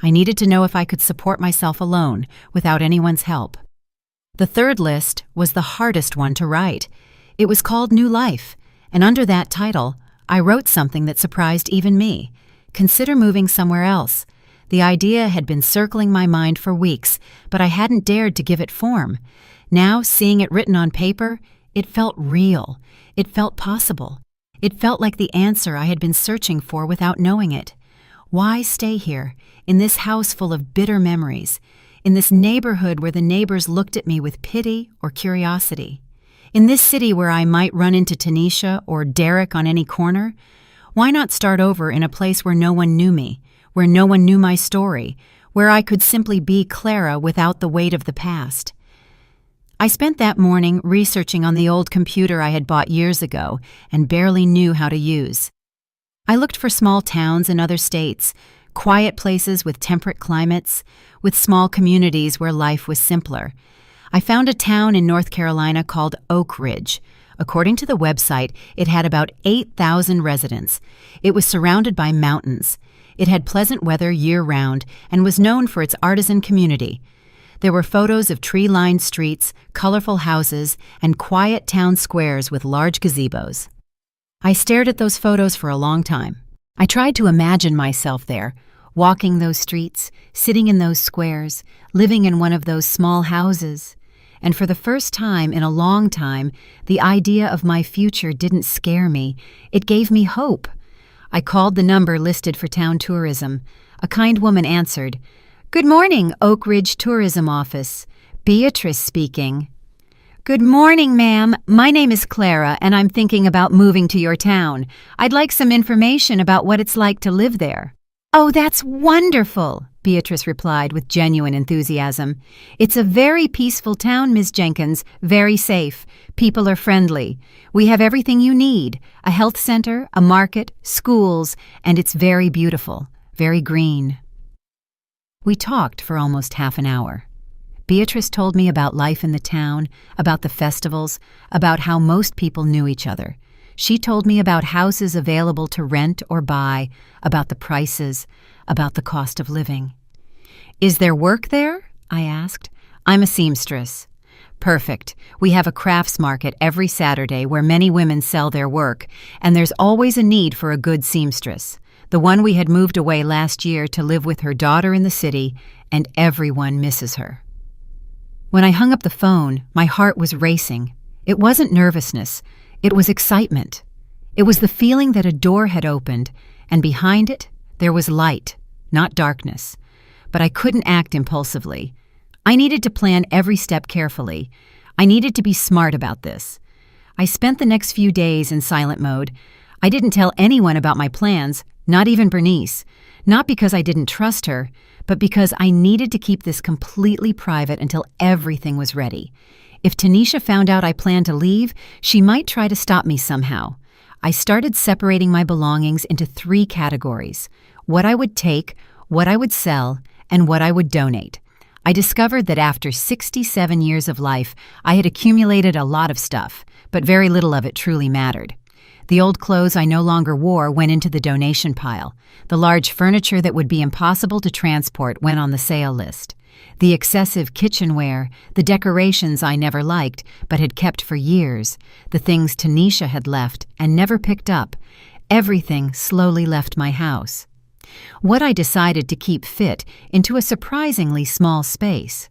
I needed to know if I could support myself alone, without anyone's help. The third list was the hardest one to write. It was called New Life, and under that title, I wrote something that surprised even me. Consider moving somewhere else. The idea had been circling my mind for weeks, but I hadn't dared to give it form. Now, seeing it written on paper, it felt real. It felt possible. It felt like the answer I had been searching for without knowing it. Why stay here, in this house full of bitter memories, in this neighborhood where the neighbors looked at me with pity or curiosity? In this city where I might run into Tanisha or Derek on any corner? Why not start over in a place where no one knew me, where no one knew my story, where I could simply be Clara without the weight of the past? I spent that morning researching on the old computer I had bought years ago and barely knew how to use. I looked for small towns in other states, quiet places with temperate climates, with small communities where life was simpler. I found a town in North Carolina called Oak Ridge. According to the website, it had about 8,000 residents. It was surrounded by mountains. It had pleasant weather year-round and was known for its artisan community. There were photos of tree-lined streets, colorful houses, and quiet town squares with large gazebos. I stared at those photos for a long time. I tried to imagine myself there, walking those streets, sitting in those squares, living in one of those small houses. And for the first time in a long time, the idea of my future didn't scare me. It gave me hope. I called the number listed for town tourism. A kind woman answered. "Good morning, Oak Ridge Tourism Office. Beatrice speaking." "Good morning, ma'am. My name is Clara, and I'm thinking about moving to your town. I'd like some information about what it's like to live there." "Oh, that's wonderful," Beatrice replied with genuine enthusiasm. "It's a very peaceful town, Miss Jenkins, very safe. People are friendly. We have everything you need, a health center, a market, schools, and it's very beautiful, very green." We talked for almost half an hour. Beatrice told me about life in the town, about the festivals, about how most people knew each other. She told me about houses available to rent or buy, about the prices, about the cost of living. "Is there work there?" I asked. "I'm a seamstress." "Perfect. We have a crafts market every Saturday where many women sell their work, and there's always a need for a good seamstress. The one we had moved away last year to live with her daughter in the city, and everyone misses her." When I hung up the phone, my heart was racing. It wasn't nervousness. It was excitement. It was the feeling that a door had opened, and behind it, there was light, not darkness. But I couldn't act impulsively. I needed to plan every step carefully. I needed to be smart about this. I spent the next few days in silent mode. I didn't tell anyone about my plans, not even Bernice. Not because I didn't trust her, but because I needed to keep this completely private until everything was ready. If Tanisha found out I planned to leave, she might try to stop me somehow. I started separating my belongings into 3 categories: what I would take, what I would sell, and what I would donate. I discovered that after 67 years of life, I had accumulated a lot of stuff, but very little of it truly mattered. The old clothes I no longer wore went into the donation pile. The large furniture that would be impossible to transport went on the sale list. The excessive kitchenware, the decorations I never liked but had kept for years, the things Tanisha had left and never picked up, everything slowly left my house. What I decided to keep fit into a surprisingly small space.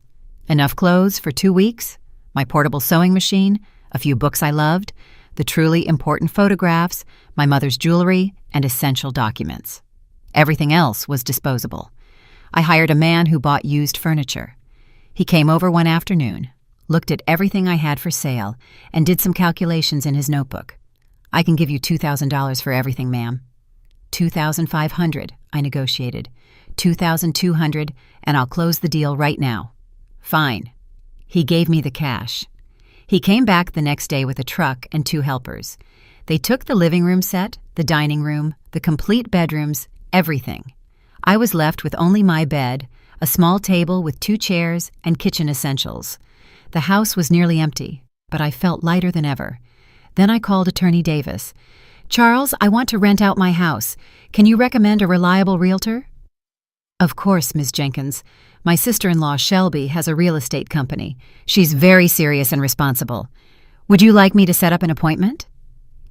Enough clothes for 2 weeks, my portable sewing machine, a few books I loved, the truly important photographs, my mother's jewelry, and essential documents. Everything else was disposable. I hired a man who bought used furniture. He came over one afternoon, looked at everything I had for sale, and did some calculations in his notebook. "I can give you $2,000 for everything, ma'am." $2,500, I negotiated. $2,200, and I'll close the deal right now. "Fine." He gave me the cash. He came back the next day with a truck and 2 helpers. They took the living room set, the dining room, the complete bedrooms, everything. I was left with only my bed, a small table with 2 chairs, and kitchen essentials. The house was nearly empty, but I felt lighter than ever. Then I called Attorney Davis. "Charles, I want to rent out my house. Can you recommend a reliable realtor?" "Of course, Ms. Jenkins. My sister-in-law, Shelby, has a real estate company. She's very serious and responsible. Would you like me to set up an appointment?"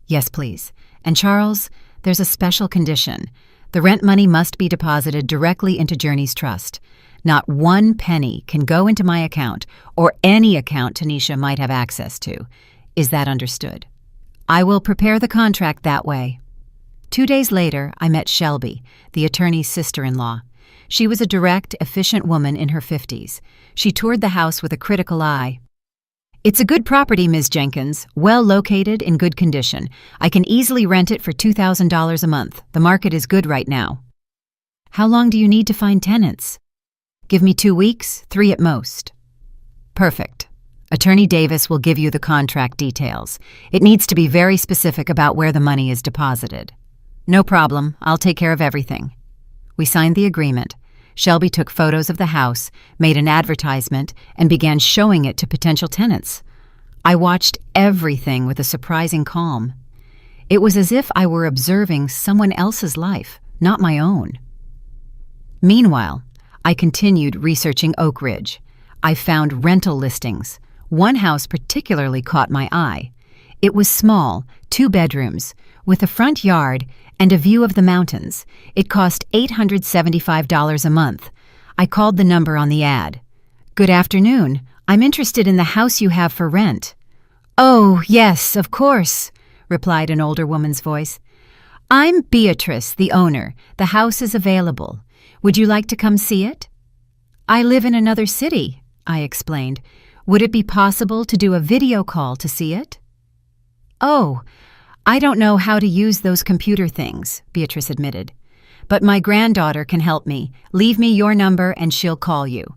"Yes, please. And Charles, there's a special condition. The rent money must be deposited directly into Journey's trust. Not one penny can go into my account or any account Tanisha might have access to. Is that understood? I will prepare the contract that way. 2 days later, I met Shelby, the attorney's sister-in-law. She was a direct, efficient woman in her 50s. She toured the house with a critical eye. "It's a good property, Ms. Jenkins, well located, in good condition. I can easily rent it for $2,000 a month. The market is good right now." "How long do you need to find tenants?" "Give me 2 weeks, 3 at most." "Perfect. Attorney Davis will give you the contract details. It needs to be very specific about where the money is deposited." "No problem. I'll take care of everything." We signed the agreement. Shelby took photos of the house, made an advertisement, and began showing it to potential tenants. I watched everything with a surprising calm. It was as if I were observing someone else's life, not my own. Meanwhile, I continued researching Oak Ridge. I found rental listings. One house particularly caught my eye. It was small, 2 bedrooms, with a front yard and a view of the mountains. It cost $875 a month. I called the number on the ad. "Good afternoon. I'm interested in the house you have for rent." "Oh, yes, of course," replied an older woman's voice. "I'm Beatrice, the owner. The house is available. Would you like to come see it?" "I live in another city," I explained. "Would it be possible to do a video call to see it?" "Oh, I don't know how to use those computer things," Beatrice admitted. "But my granddaughter can help me. Leave me your number and she'll call you."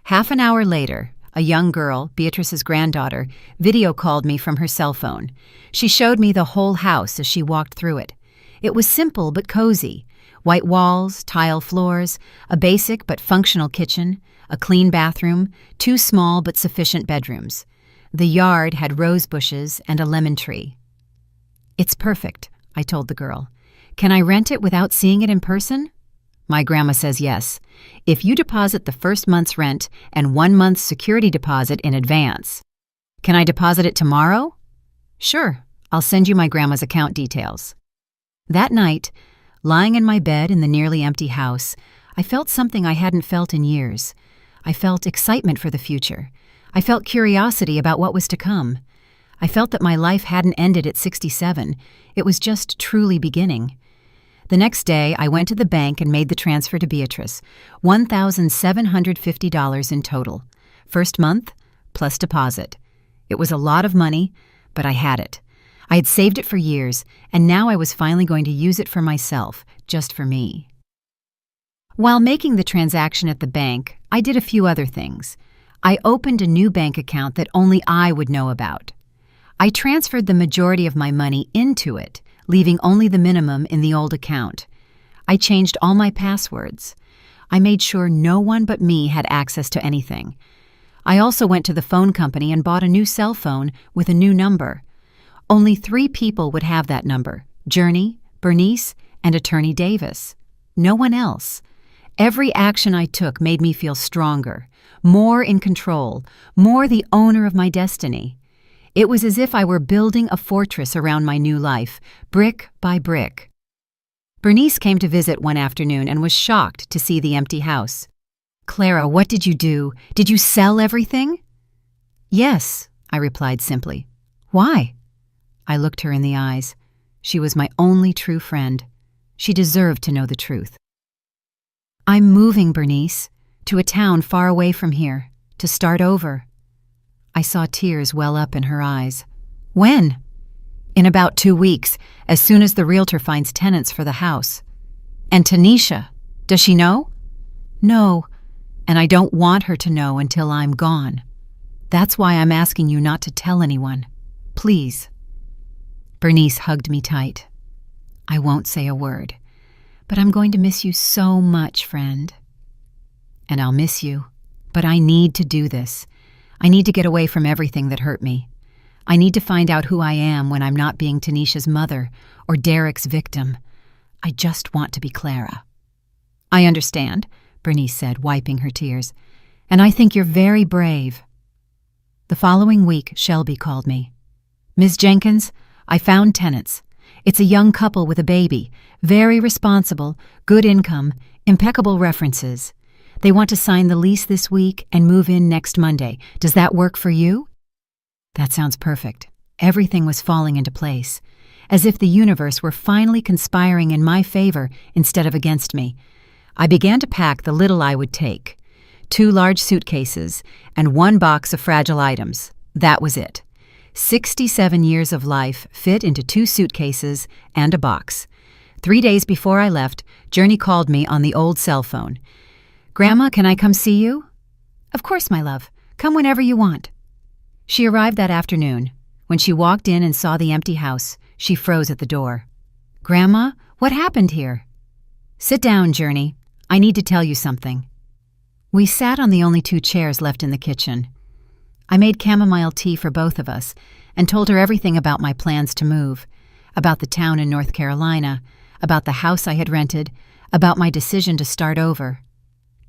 Half an hour later, a young girl, Beatrice's granddaughter, video called me from her cell phone. She showed me the whole house as she walked through it. It was simple but cozy. White walls, tile floors, a basic but functional kitchen, a clean bathroom, 2 small but sufficient bedrooms. The yard had rose bushes and a lemon tree. "It's perfect," I told the girl. "Can I rent it without seeing it in person?" "My grandma says yes. If you deposit the first month's rent and 1 month's security deposit in advance." "Can I deposit it tomorrow?" "Sure. I'll send you my grandma's account details." That night, lying in my bed in the nearly empty house, I felt something I hadn't felt in years. I felt excitement for the future. I felt curiosity about what was to come. I felt that my life hadn't ended at 67. It was just truly beginning. The next day, I went to the bank and made the transfer to Beatrice, $1,750 in total. First month, plus deposit. It was a lot of money, but I had it. I had saved it for years, and now I was finally going to use it for myself, just for me. While making the transaction at the bank, I did a few other things. I opened a new bank account that only I would know about. I transferred the majority of my money into it, leaving only the minimum in the old account. I changed all my passwords. I made sure no one but me had access to anything. I also went to the phone company and bought a new cell phone with a new number. Only 3 people would have that number: Journey, Bernice, and Attorney Davis. No one else. Every action I took made me feel stronger, more in control, more the owner of my destiny. It was as if I were building a fortress around my new life, brick by brick. Bernice came to visit one afternoon and was shocked to see the empty house. "Clara, what did you do? Did you sell everything?" "Yes," I replied simply. "Why?" I looked her in the eyes. She was my only true friend. She deserved to know the truth. "I'm moving, Bernice, to a town far away from here, to start over." I saw tears well up in her eyes. "When?" "In about 2 weeks, as soon as the realtor finds tenants for the house." "And Tanisha, does she know?" "No, and I don't want her to know until I'm gone. That's why I'm asking you not to tell anyone. Please." Bernice hugged me tight. "I won't say a word, but I'm going to miss you so much, friend." "And I'll miss you, but I need to do this. I need to get away from everything that hurt me. I need to find out who I am when I'm not being Tanisha's mother or Derek's victim. I just want to be Clara." "I understand," Bernice said, wiping her tears. "And I think you're very brave." The following week, Shelby called me. "Ms. Jenkins, I found tenants. It's a young couple with a baby, very responsible, good income, impeccable references. They want to sign the lease this week and move in next Monday. Does that work for you?" That sounds perfect. Everything was falling into place, as if the universe were finally conspiring in my favor instead of against me. I began to pack the little I would take. 2 large suitcases and 1 box of fragile items. That was it. 67 years of life fit into 2 suitcases and a box. 3 days before I left, Journey called me on the old cell phone. "Grandma, can I come see you?" "Of course, my love. Come whenever you want." She arrived that afternoon. When she walked in and saw the empty house, she froze at the door. "Grandma, what happened here?" "Sit down, Journey. I need to tell you something." We sat on the only 2 chairs left in the kitchen. I made chamomile tea for both of us and told her everything about my plans to move, about the town in North Carolina, about the house I had rented, about my decision to start over.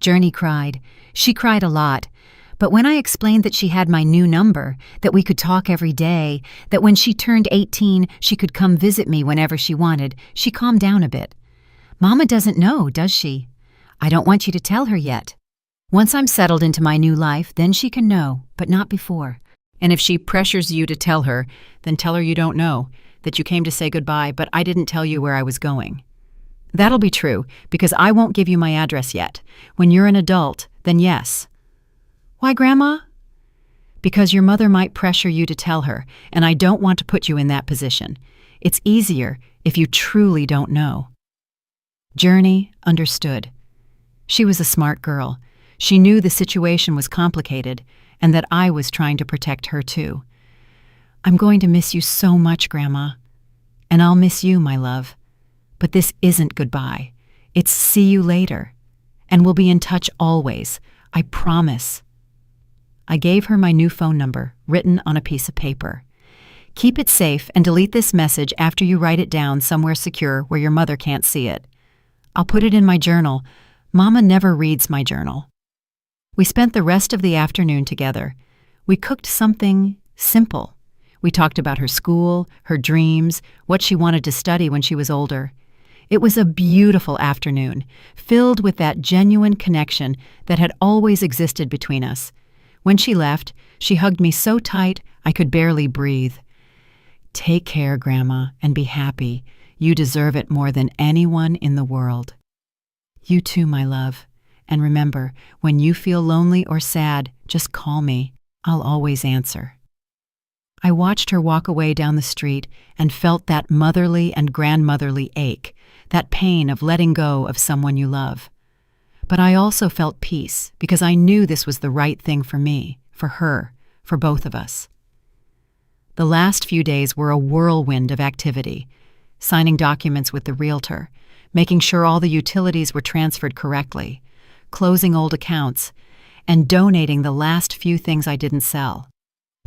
Journey cried. She cried a lot, but when I explained that she had my new number, that we could talk every day, that when she turned 18 she could come visit me whenever she wanted, she calmed down a bit. "Mama doesn't know, does she? I don't want you to tell her yet. Once I'm settled into my new life, then she can know, but not before. And if she pressures you to tell her, then tell her you don't know, that you came to say goodbye, but I didn't tell you where I was going. That'll be true, because I won't give you my address yet. When you're an adult, then yes." "Why, Grandma?" "Because your mother might pressure you to tell her, and I don't want to put you in that position. It's easier if you truly don't know." Journey understood. She was a smart girl. She knew the situation was complicated and that I was trying to protect her too. "I'm going to miss you so much, Grandma. And I'll miss you, my love. But this isn't goodbye. It's see you later. And we'll be in touch always. I promise." I gave her my new phone number, written on a piece of paper. "Keep it safe and delete this message after you write it down somewhere secure where your mother can't see it. I'll put it in my journal. Mama never reads my journal." We spent the rest of the afternoon together. We cooked something simple. We talked about her school, her dreams, what she wanted to study when she was older. It was a beautiful afternoon, filled with that genuine connection that had always existed between us. When she left, she hugged me so tight I could barely breathe. "Take care, Grandma, and be happy. You deserve it more than anyone in the world." "You too, my love. And remember, when you feel lonely or sad, just call me. I'll always answer." I watched her walk away down the street and felt that motherly and grandmotherly ache, that pain of letting go of someone you love. But I also felt peace because I knew this was the right thing for me, for her, for both of us. The last few days were a whirlwind of activity, signing documents with the realtor, making sure all the utilities were transferred correctly, closing old accounts, and donating the last few things I didn't sell.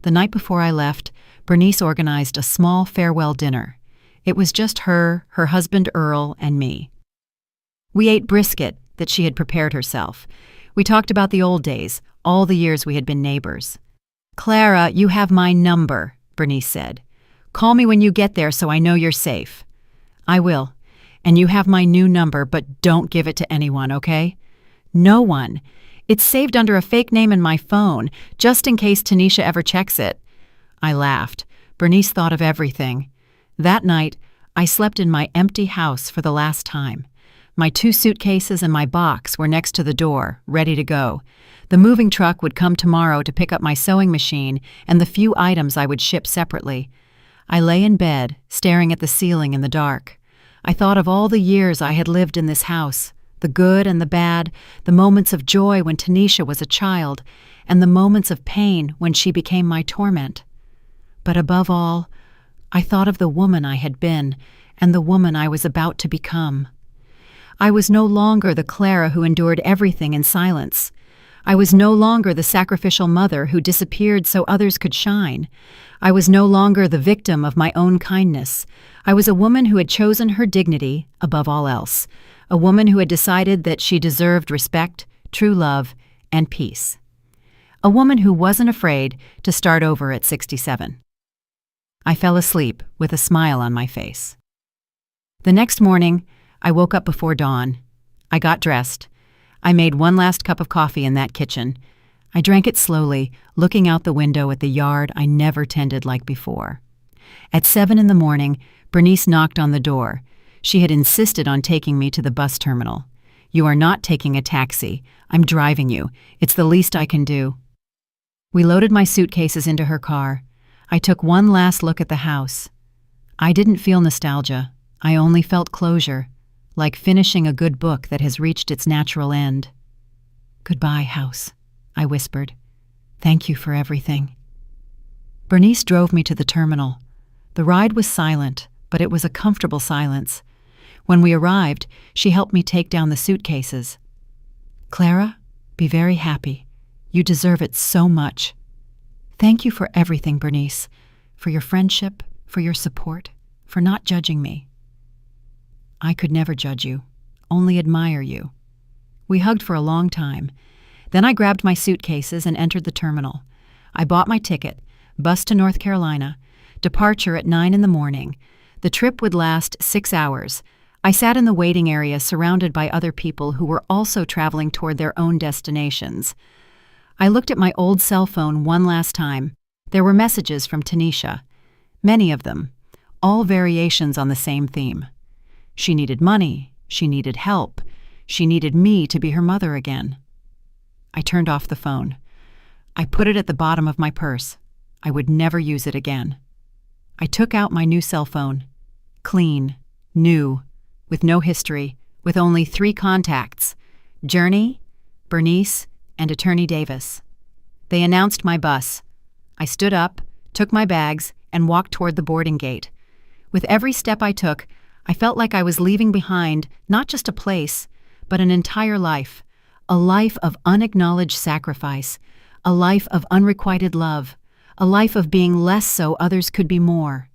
The night before I left, Bernice organized a small farewell dinner. It was just her, her husband Earl, and me. We ate brisket that she had prepared herself. We talked about the old days, all the years we had been neighbors. "Clara, you have my number," Bernice said. "Call me when you get there so I know you're safe." "I will. And you have my new number, but don't give it to anyone, okay?" "No one. It's saved under a fake name in my phone, just in case Tanisha ever checks it." I laughed. Bernice thought of everything. That night, I slept in my empty house for the last time. My 2 suitcases and my box were next to the door, ready to go. The moving truck would come tomorrow to pick up my sewing machine and the few items I would ship separately. I lay in bed, staring at the ceiling in the dark. I thought of all the years I had lived in this house, the good and the bad, the moments of joy when Tanisha was a child, and the moments of pain when she became my torment. But above all, I thought of the woman I had been and the woman I was about to become. I was no longer the Clara who endured everything in silence. I was no longer the sacrificial mother who disappeared so others could shine. I was no longer the victim of my own kindness. I was a woman who had chosen her dignity above all else, a woman who had decided that she deserved respect, true love, and peace. A woman who wasn't afraid to start over at 67. I fell asleep with a smile on my face. The next morning, I woke up before dawn. I got dressed. I made one last cup of coffee in that kitchen. I drank it slowly, looking out the window at the yard I never tended like before. At 7 in the morning, Bernice knocked on the door. She had insisted on taking me to the bus terminal. "You are not taking a taxi. I'm driving you. It's the least I can do." We loaded my suitcases into her car. I took one last look at the house. I didn't feel nostalgia. I only felt closure, like finishing a good book that has reached its natural end. "Goodbye, house," I whispered. "Thank you for everything." Bernice drove me to the terminal. The ride was silent, but it was a comfortable silence. When we arrived, she helped me take down the suitcases. "Clara, be very happy. You deserve it so much." "Thank you for everything, Bernice, for your friendship, for your support, for not judging me." "I could never judge you, only admire you." We hugged for a long time. Then I grabbed my suitcases and entered the terminal. I bought my ticket, bus to North Carolina, departure at 9 in the morning. The trip would last 6 hours. I sat in the waiting area surrounded by other people who were also traveling toward their own destinations. I looked at my old cell phone one last time. There were messages from Tanisha. Many of them, all variations on the same theme. She needed money. She needed help. She needed me to be her mother again. I turned off the phone. I put it at the bottom of my purse. I would never use it again. I took out my new cell phone. Clean, new, with no history, with only 3 contacts: Journey, Bernice, and Attorney Davis. They announced my bus. I stood up, took my bags, and walked toward the boarding gate. With every step I took, I felt like I was leaving behind not just a place, but an entire life, a life of unacknowledged sacrifice, a life of unrequited love, a life of being less so others could be more.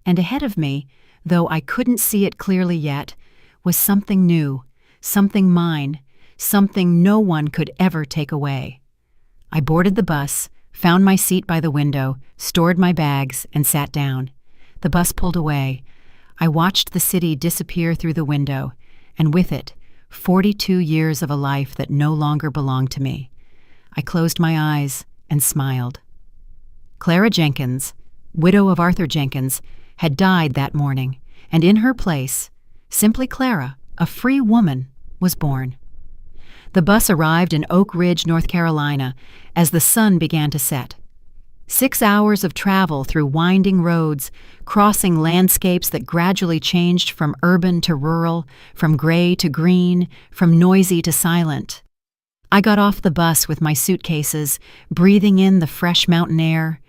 And ahead of me, though I couldn't see it clearly yet, was something new, something mine, something no one could ever take away. I boarded the bus, found my seat by the window, stored my bags, and sat down. The bus pulled away. I watched the city disappear through the window, and with it, 42 years of a life that no longer belonged to me. I closed my eyes and smiled. Clara Jenkins, widow of Arthur Jenkins, had died that morning, and in her place, simply Clara, a free woman, was born. The bus arrived in Oak Ridge, North Carolina, as the sun began to set. 6 hours of travel through winding roads, crossing landscapes that gradually changed from urban to rural, from gray to green, from noisy to silent. I got off the bus with my suitcases, breathing in the fresh mountain air.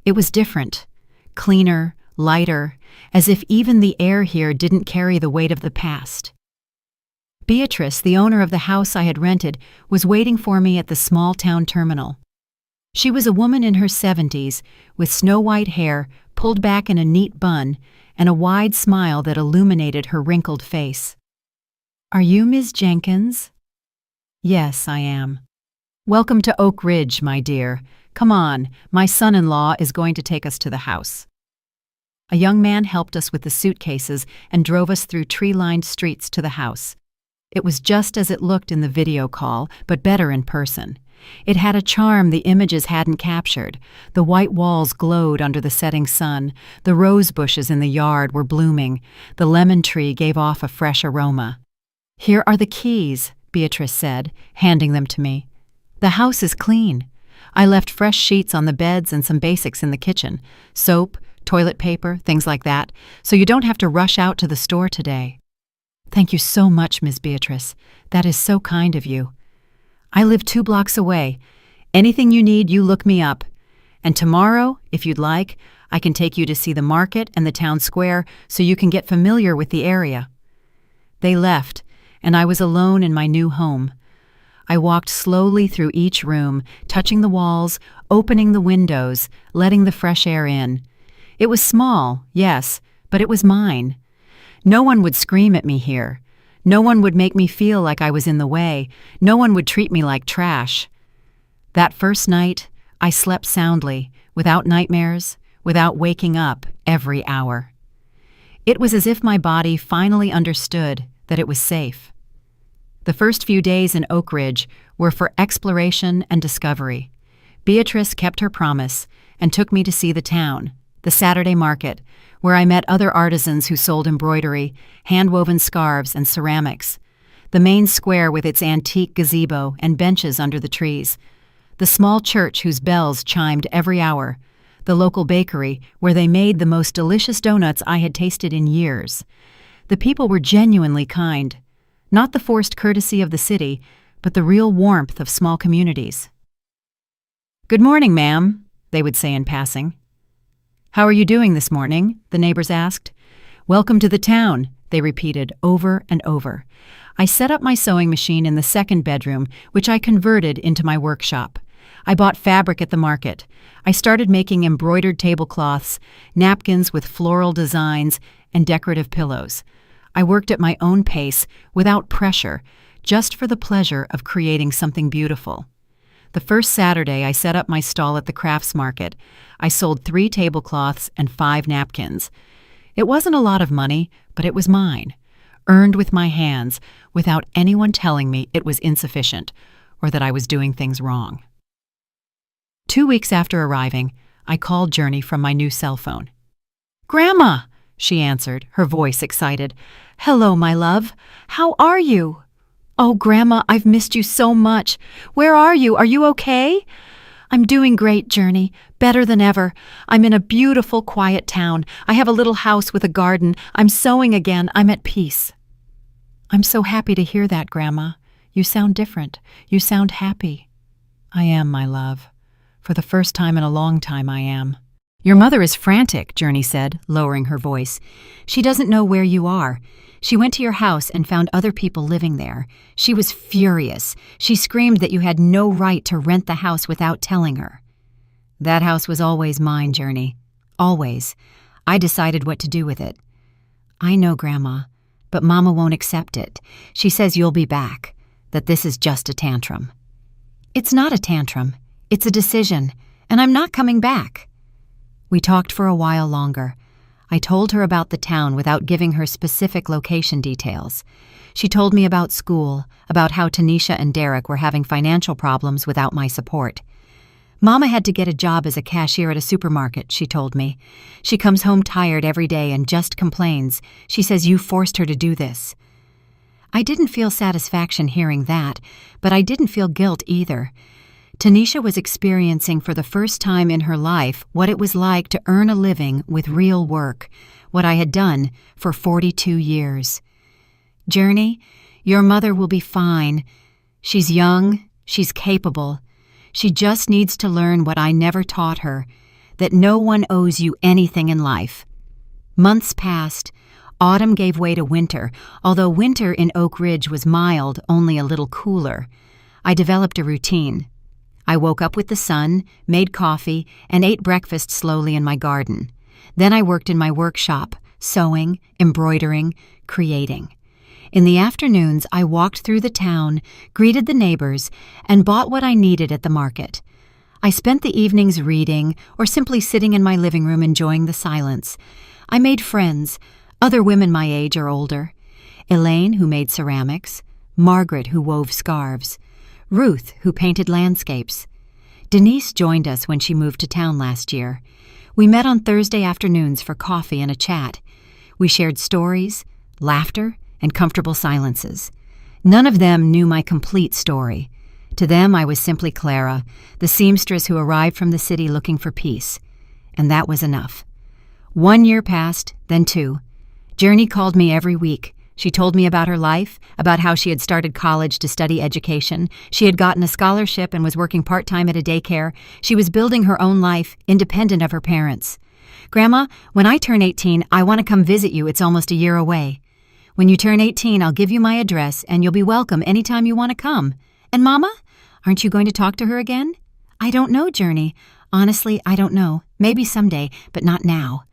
It was different, cleaner, lighter, as if even the air here didn't carry the weight of the past. Beatrice, the owner of the house I had rented, was waiting for me at the small-town terminal. She was a woman in her 70s, with snow-white hair pulled back in a neat bun and a wide smile that illuminated her wrinkled face. "Are you Ms. Jenkins?" "Yes, I am." "Welcome to Oak Ridge, my dear. Come on, my son-in-law is going to take us to the house." A young man helped us with the suitcases and drove us through tree-lined streets to the house. It was just as it looked in the video call, but better in person. It had a charm the images hadn't captured. The white walls glowed under the setting sun. The rose bushes in the yard were blooming. The lemon tree gave off a fresh aroma. "Here are the keys," Beatrice said, handing them to me. "The house is clean. I left fresh sheets on the beds and some basics in the kitchen. Soap, toilet paper, things like that, so you don't have to rush out to the store today." "Thank you so much, Ms. Beatrice. That is so kind of you." "I live 2 blocks away. Anything you need, you look me up. And tomorrow, if you'd like, I can take you to see the market and the town square so you can get familiar with the area." They left, and I was alone in my new home. I walked slowly through each room, touching the walls, opening the windows, letting the fresh air in. It was small, yes, but it was mine. No one would scream at me here. No one would make me feel like I was in the way. No one would treat me like trash. That first night, I slept soundly, without nightmares, without waking up every hour. It was as if my body finally understood that it was safe. The first few days in Oak Ridge were for exploration and discovery. Beatrice kept her promise and took me to see the town, the Saturday market, where I met other artisans who sold embroidery, hand-woven scarves, and ceramics, the main square with its antique gazebo and benches under the trees, the small church whose bells chimed every hour, the local bakery where they made the most delicious donuts I had tasted in years. The people were genuinely kind, not the forced courtesy of the city, but the real warmth of small communities. "Good morning, ma'am," they would say in passing. "How are you doing this morning?" the neighbors asked. "Welcome to the town," they repeated over and over. I set up my sewing machine in the second bedroom, which I converted into my workshop. I bought fabric at the market. I started making embroidered tablecloths, napkins with floral designs, and decorative pillows. I worked at my own pace, without pressure, just for the pleasure of creating something beautiful. The first Saturday I set up my stall at the crafts market. I sold 3 tablecloths and 5 napkins. It wasn't a lot of money, but it was mine, earned with my hands, without anyone telling me it was insufficient or that I was doing things wrong. 2 weeks after arriving, I called Journey from my new cell phone. "Grandma," she answered, her voice excited. "Hello, my love. How are you?" "Oh, Grandma, I've missed you so much. Where are you? Are you okay?" "I'm doing great, Journey. Better than ever. I'm in a beautiful, quiet town. I have a little house with a garden. I'm sewing again. I'm at peace." "I'm so happy to hear that, Grandma. You sound different. You sound happy." "I am, my love. For the first time in a long time, I am." "Your mother is frantic," Journey said, lowering her voice. "She doesn't know where you are. She went to your house and found other people living there. She was furious. She screamed that you had no right to rent the house without telling her." "That house was always mine, Journey. Always. I decided what to do with it." "I know, Grandma, but Mama won't accept it. She says you'll be back, that this is just a tantrum." "It's not a tantrum. It's a decision, and I'm not coming back." We talked for a while longer. I told her about the town without giving her specific location details. She told me about school, about how Tanisha and Derek were having financial problems without my support. "Mama had to get a job as a cashier at a supermarket," she told me. "She comes home tired every day and just complains. She says you forced her to do this." I didn't feel satisfaction hearing that, but I didn't feel guilt either. Tanisha was experiencing for the first time in her life what it was like to earn a living with real work, what I had done for 42 years. "Journey, your mother will be fine. She's young, she's capable. She just needs to learn what I never taught her, that no one owes you anything in life." Months passed. Autumn gave way to winter, although winter in Oak Ridge was mild, only a little cooler. I developed a routine. I woke up with the sun, made coffee, and ate breakfast slowly in my garden. Then I worked in my workshop, sewing, embroidering, creating. In the afternoons, I walked through the town, greeted the neighbors, and bought what I needed at the market. I spent the evenings reading or simply sitting in my living room enjoying the silence. I made friends, other women my age or older. Elaine, who made ceramics, Margaret, who wove scarves, Ruth, who painted landscapes. Denise joined us when she moved to town last year. We met on Thursday afternoons for coffee and a chat. We shared stories, laughter, and comfortable silences. None of them knew my complete story. To them, I was simply Clara, the seamstress who arrived from the city looking for peace. And that was enough. 1 year passed, then 2. Journey called me every week. She told me about her life, about how she had started college to study education. She had gotten a scholarship and was working part-time at a daycare. She was building her own life, independent of her parents. "Grandma, when I turn 18, I want to come visit you. It's almost a year away. When you turn 18, I'll give you my address, and you'll be welcome anytime you want to come. And Mama, aren't you going to talk to her again?" "I don't know, Journey. Honestly, I don't know. Maybe someday, but not now.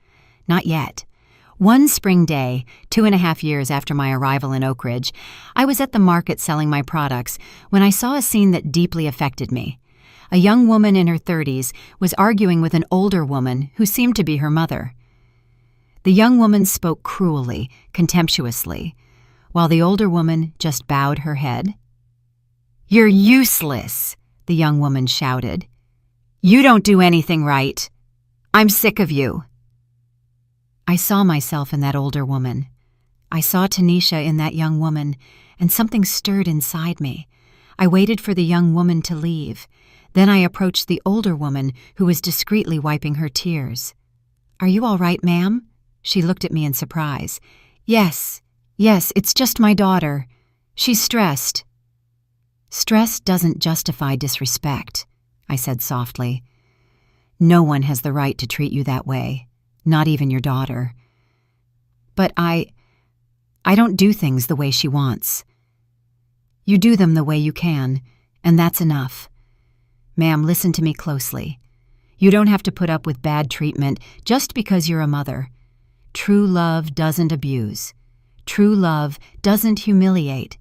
Not yet." One spring day, 2.5 years after my arrival in Oak Ridge, I was at the market selling my products when I saw a scene that deeply affected me. A young woman in her 30s was arguing with an older woman who seemed to be her mother. The young woman spoke cruelly, contemptuously, while the older woman just bowed her head. "You're useless," the young woman shouted. "You don't do anything right. I'm sick of you." I saw myself in that older woman. I saw Tanisha in that young woman, and something stirred inside me. I waited for the young woman to leave. Then I approached the older woman who was discreetly wiping her tears. "Are you all right, ma'am?" She looked at me in surprise. Yes, it's just my daughter. She's stressed." "Stress doesn't justify disrespect," I said softly. "No one has the right to treat you that way, not even your daughter. But I don't do things the way she wants. You do them the way you can, and that's enough. Ma'am, listen to me closely. You don't have to put up with bad treatment just because you're a mother. True love doesn't abuse. True love doesn't humiliate.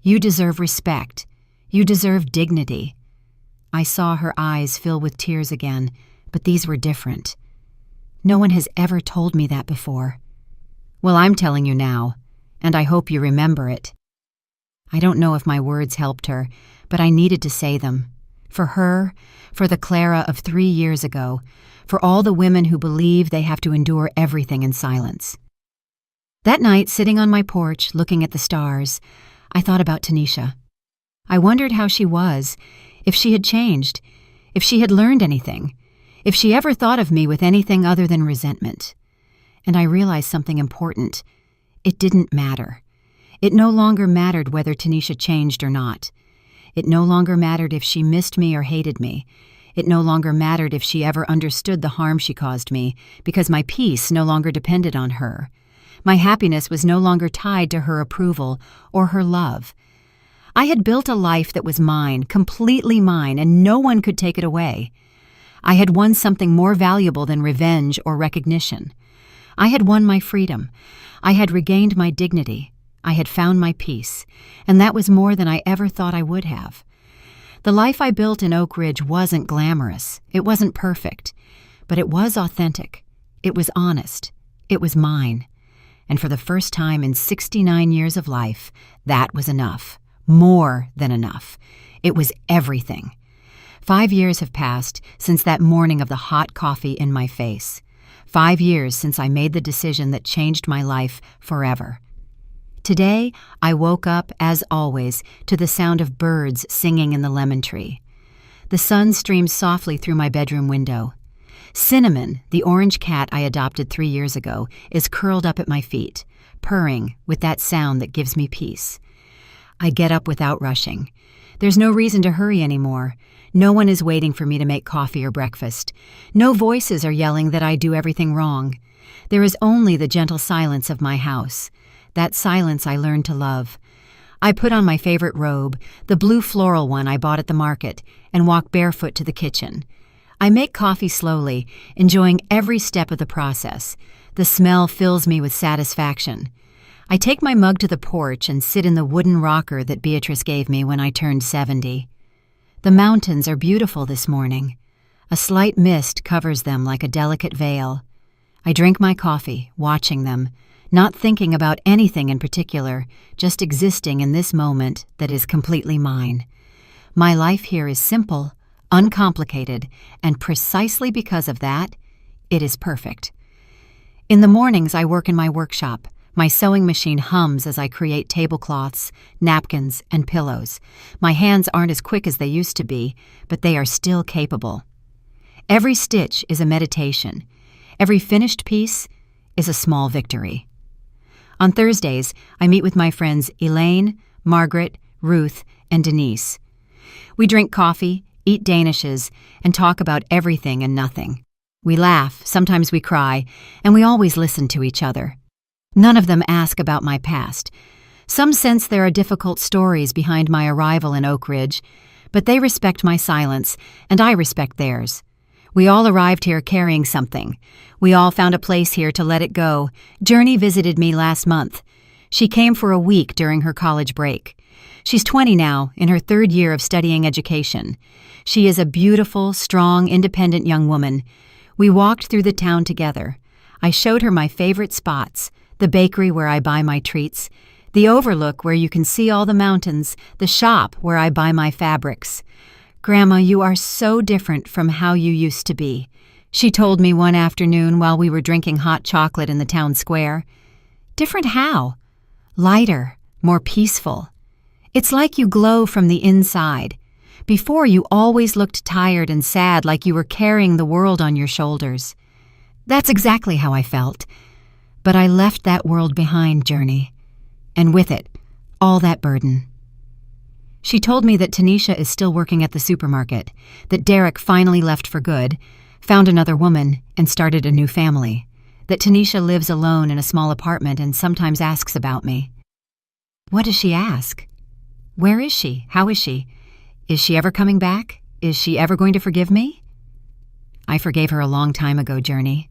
You deserve respect. You deserve dignity." I saw her eyes fill with tears again, but these were different. "No one has ever told me that before." "Well, I'm telling you now, and I hope you remember it." I don't know if my words helped her, but I needed to say them. For her, for the Clara of 3 years ago, for all the women who believe they have to endure everything in silence. That night, sitting on my porch, looking at the stars, I thought about Tanisha. I wondered how she was, if she had changed, if she had learned anything, if she ever thought of me with anything other than resentment. And I realized something important. It didn't matter. It no longer mattered whether Tanisha changed or not. It no longer mattered if she missed me or hated me. It no longer mattered if she ever understood the harm she caused me, because my peace no longer depended on her. My happiness was no longer tied to her approval or her love. I had built a life that was mine, completely mine, and no one could take it away. I had won something more valuable than revenge or recognition. I had won my freedom. I had regained my dignity. I had found my peace, and that was more than I ever thought I would have. The life I built in Oak Ridge wasn't glamorous. It wasn't perfect, but it was authentic. It was honest. It was mine. And for the first time in 69 years of life, that was enough. More than enough. It was everything. 5 years have passed since that morning of the hot coffee in my face. 5 years since I made the decision that changed my life forever. Today, I woke up, as always, to the sound of birds singing in the lemon tree. The sun streams softly through my bedroom window. Cinnamon, the orange cat I adopted 3 years ago, is curled up at my feet, purring with that sound that gives me peace. I get up without rushing. There's no reason to hurry anymore. No one is waiting for me to make coffee or breakfast. No voices are yelling that I do everything wrong. There is only the gentle silence of my house. That silence I learned to love. I put on my favorite robe, the blue floral one I bought at the market, and walk barefoot to the kitchen. I make coffee slowly, enjoying every step of the process. The smell fills me with satisfaction. I take my mug to the porch and sit in the wooden rocker that Beatrice gave me when I turned 70. The mountains are beautiful this morning. A slight mist covers them like a delicate veil. I drink my coffee, watching them, not thinking about anything in particular, just existing in this moment that is completely mine. My life here is simple, uncomplicated, and precisely because of that, it is perfect. In the mornings, I work in my workshop. My sewing machine hums as I create tablecloths, napkins, and pillows. My hands aren't as quick as they used to be, but they are still capable. Every stitch is a meditation. Every finished piece is a small victory. On Thursdays, I meet with my friends Elaine, Margaret, Ruth, and Denise. We drink coffee, eat danishes, and talk about everything and nothing. We laugh, sometimes we cry, and we always listen to each other. None of them ask about my past. Some sense there are difficult stories behind my arrival in Oak Ridge, but they respect my silence, and I respect theirs. We all arrived here carrying something. We all found a place here to let it go. Journey visited me last month. She came for a week during her college break. She's 20 now, in her 3rd year of studying education. She is a beautiful, strong, independent young woman. We walked through the town together. I showed her my favorite spots, the bakery where I buy my treats, the overlook where you can see all the mountains, the shop where I buy my fabrics. "Grandma, you are so different from how you used to be," she told me one afternoon while we were drinking hot chocolate in the town square. "Different how?" "Lighter, more peaceful. It's like you glow from the inside. Before, you always looked tired and sad, like you were carrying the world on your shoulders." That's exactly how I felt. But I left that world behind, Journey. And with it, all that burden. She told me that Tanisha is still working at the supermarket, that Derek finally left for good, found another woman, and started a new family, that Tanisha lives alone in a small apartment and sometimes asks about me. What does she ask? Where is she? How is she? Is she ever coming back? Is she ever going to forgive me? I forgave her a long time ago, Journey.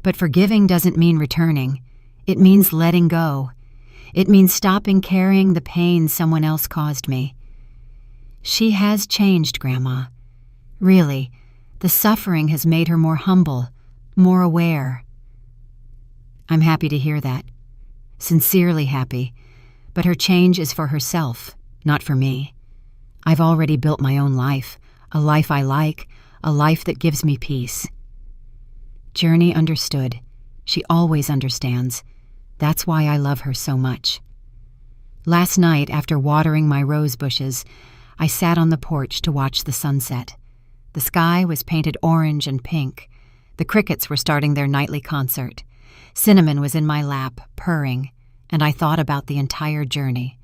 But forgiving doesn't mean returning. It means letting go. It means stopping carrying the pain someone else caused me. She has changed, Grandma. Really, the suffering has made her more humble, more aware. I'm happy to hear that. Sincerely happy. But her change is for herself, not for me. I've already built my own life, a life I like, a life that gives me peace. Journey understood. She always understands. That's why I love her so much. Last night, after watering my rose bushes, I sat on the porch to watch the sunset. The sky was painted orange and pink. The crickets were starting their nightly concert. Cinnamon was in my lap, purring, and I thought about the entire journey.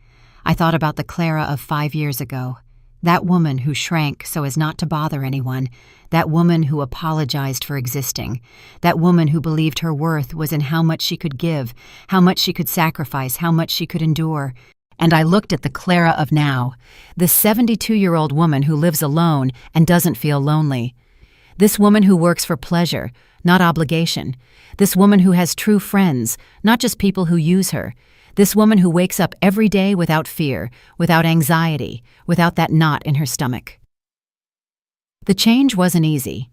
I thought about the Clara of 5 years ago, that woman who shrank so as not to bother anyone, that woman who apologized for existing, that woman who believed her worth was in how much she could give, how much she could sacrifice, how much she could endure. And I looked at the Clara of now, this 72-year-old woman who lives alone and doesn't feel lonely. This woman who works for pleasure, not obligation. This woman who has true friends, not just people who use her. This woman who wakes up every day without fear, without anxiety, without that knot in her stomach. The change wasn't easy.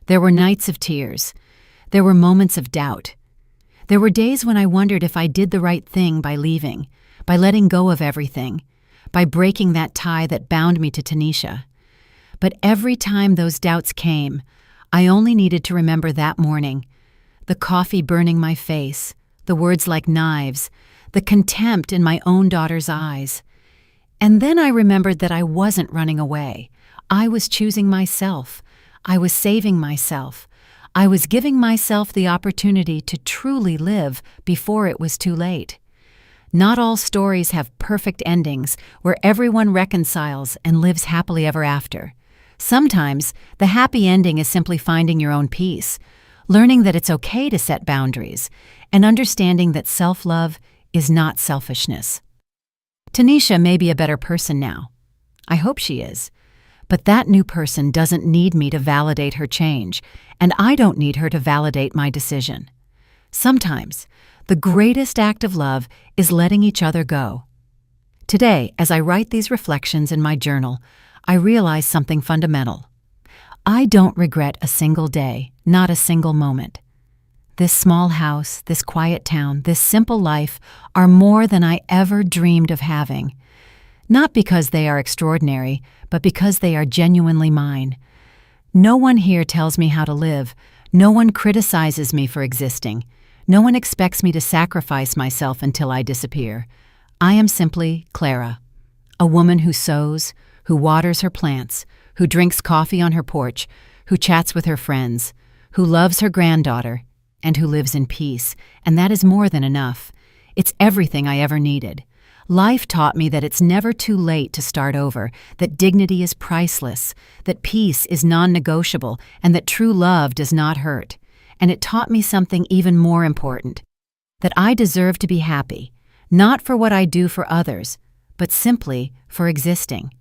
There were nights of tears. There were moments of doubt. There were days when I wondered if I did the right thing by leaving, by letting go of everything, by breaking that tie that bound me to Tanisha. But every time those doubts came, I only needed to remember that morning, the coffee burning my face, the words like knives, the contempt in my own daughter's eyes. And then I remembered that I wasn't running away. I was choosing myself. I was saving myself. I was giving myself the opportunity to truly live before it was too late. Not all stories have perfect endings where everyone reconciles and lives happily ever after. Sometimes the happy ending is simply finding your own peace, learning that it's okay to set boundaries, and understanding that self-love is not selfishness. Tanisha may be a better person now. I hope she is. But that new person doesn't need me to validate her change, and I don't need her to validate my decision. Sometimes, the greatest act of love is letting each other go. Today, as I write these reflections in my journal, I realize something fundamental. I don't regret a single day, not a single moment. This small house, this quiet town, this simple life are more than I ever dreamed of having. Not because they are extraordinary, but because they are genuinely mine. No one here tells me how to live. No one criticizes me for existing. No one expects me to sacrifice myself until I disappear. I am simply Clara, a woman who sews, who waters her plants, who drinks coffee on her porch, who chats with her friends, who loves her granddaughter, and who lives in peace, and that is more than enough. It's everything I ever needed. Life taught me that it's never too late to start over, that dignity is priceless, that peace is non-negotiable, and that true love does not hurt. And it taught me something even more important, that I deserve to be happy, not for what I do for others, but simply for existing.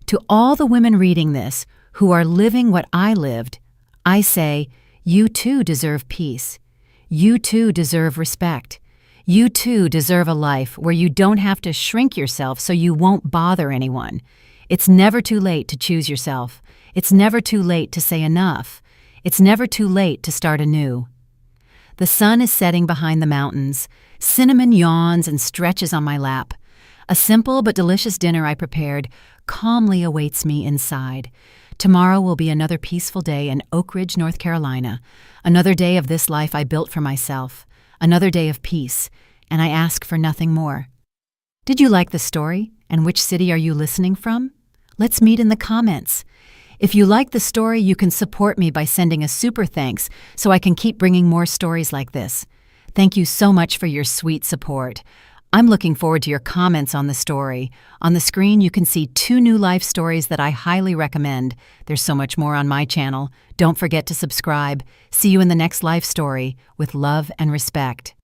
To all the women reading this, who are living what I lived, I say, you too deserve peace. You too deserve respect. You too deserve a life where you don't have to shrink yourself so you won't bother anyone. It's never too late to choose yourself. It's never too late to say enough. It's never too late to start anew. The sun is setting behind the mountains. Cinnamon yawns and stretches on my lap. A simple but delicious dinner I prepared calmly awaits me inside. Tomorrow will be another peaceful day in Oak Ridge, North Carolina. Another day of this life I built for myself. Another day of peace, and I ask for nothing more. Did you like the story? And which city are you listening from? Let's meet in the comments. If you like the story, you can support me by sending a super thanks so I can keep bringing more stories like this. Thank you so much for your sweet support. I'm looking forward to your comments on the story. On the screen, you can see 2 new life stories that I highly recommend. There's so much more on my channel. Don't forget to subscribe. See you in the next life story with love and respect.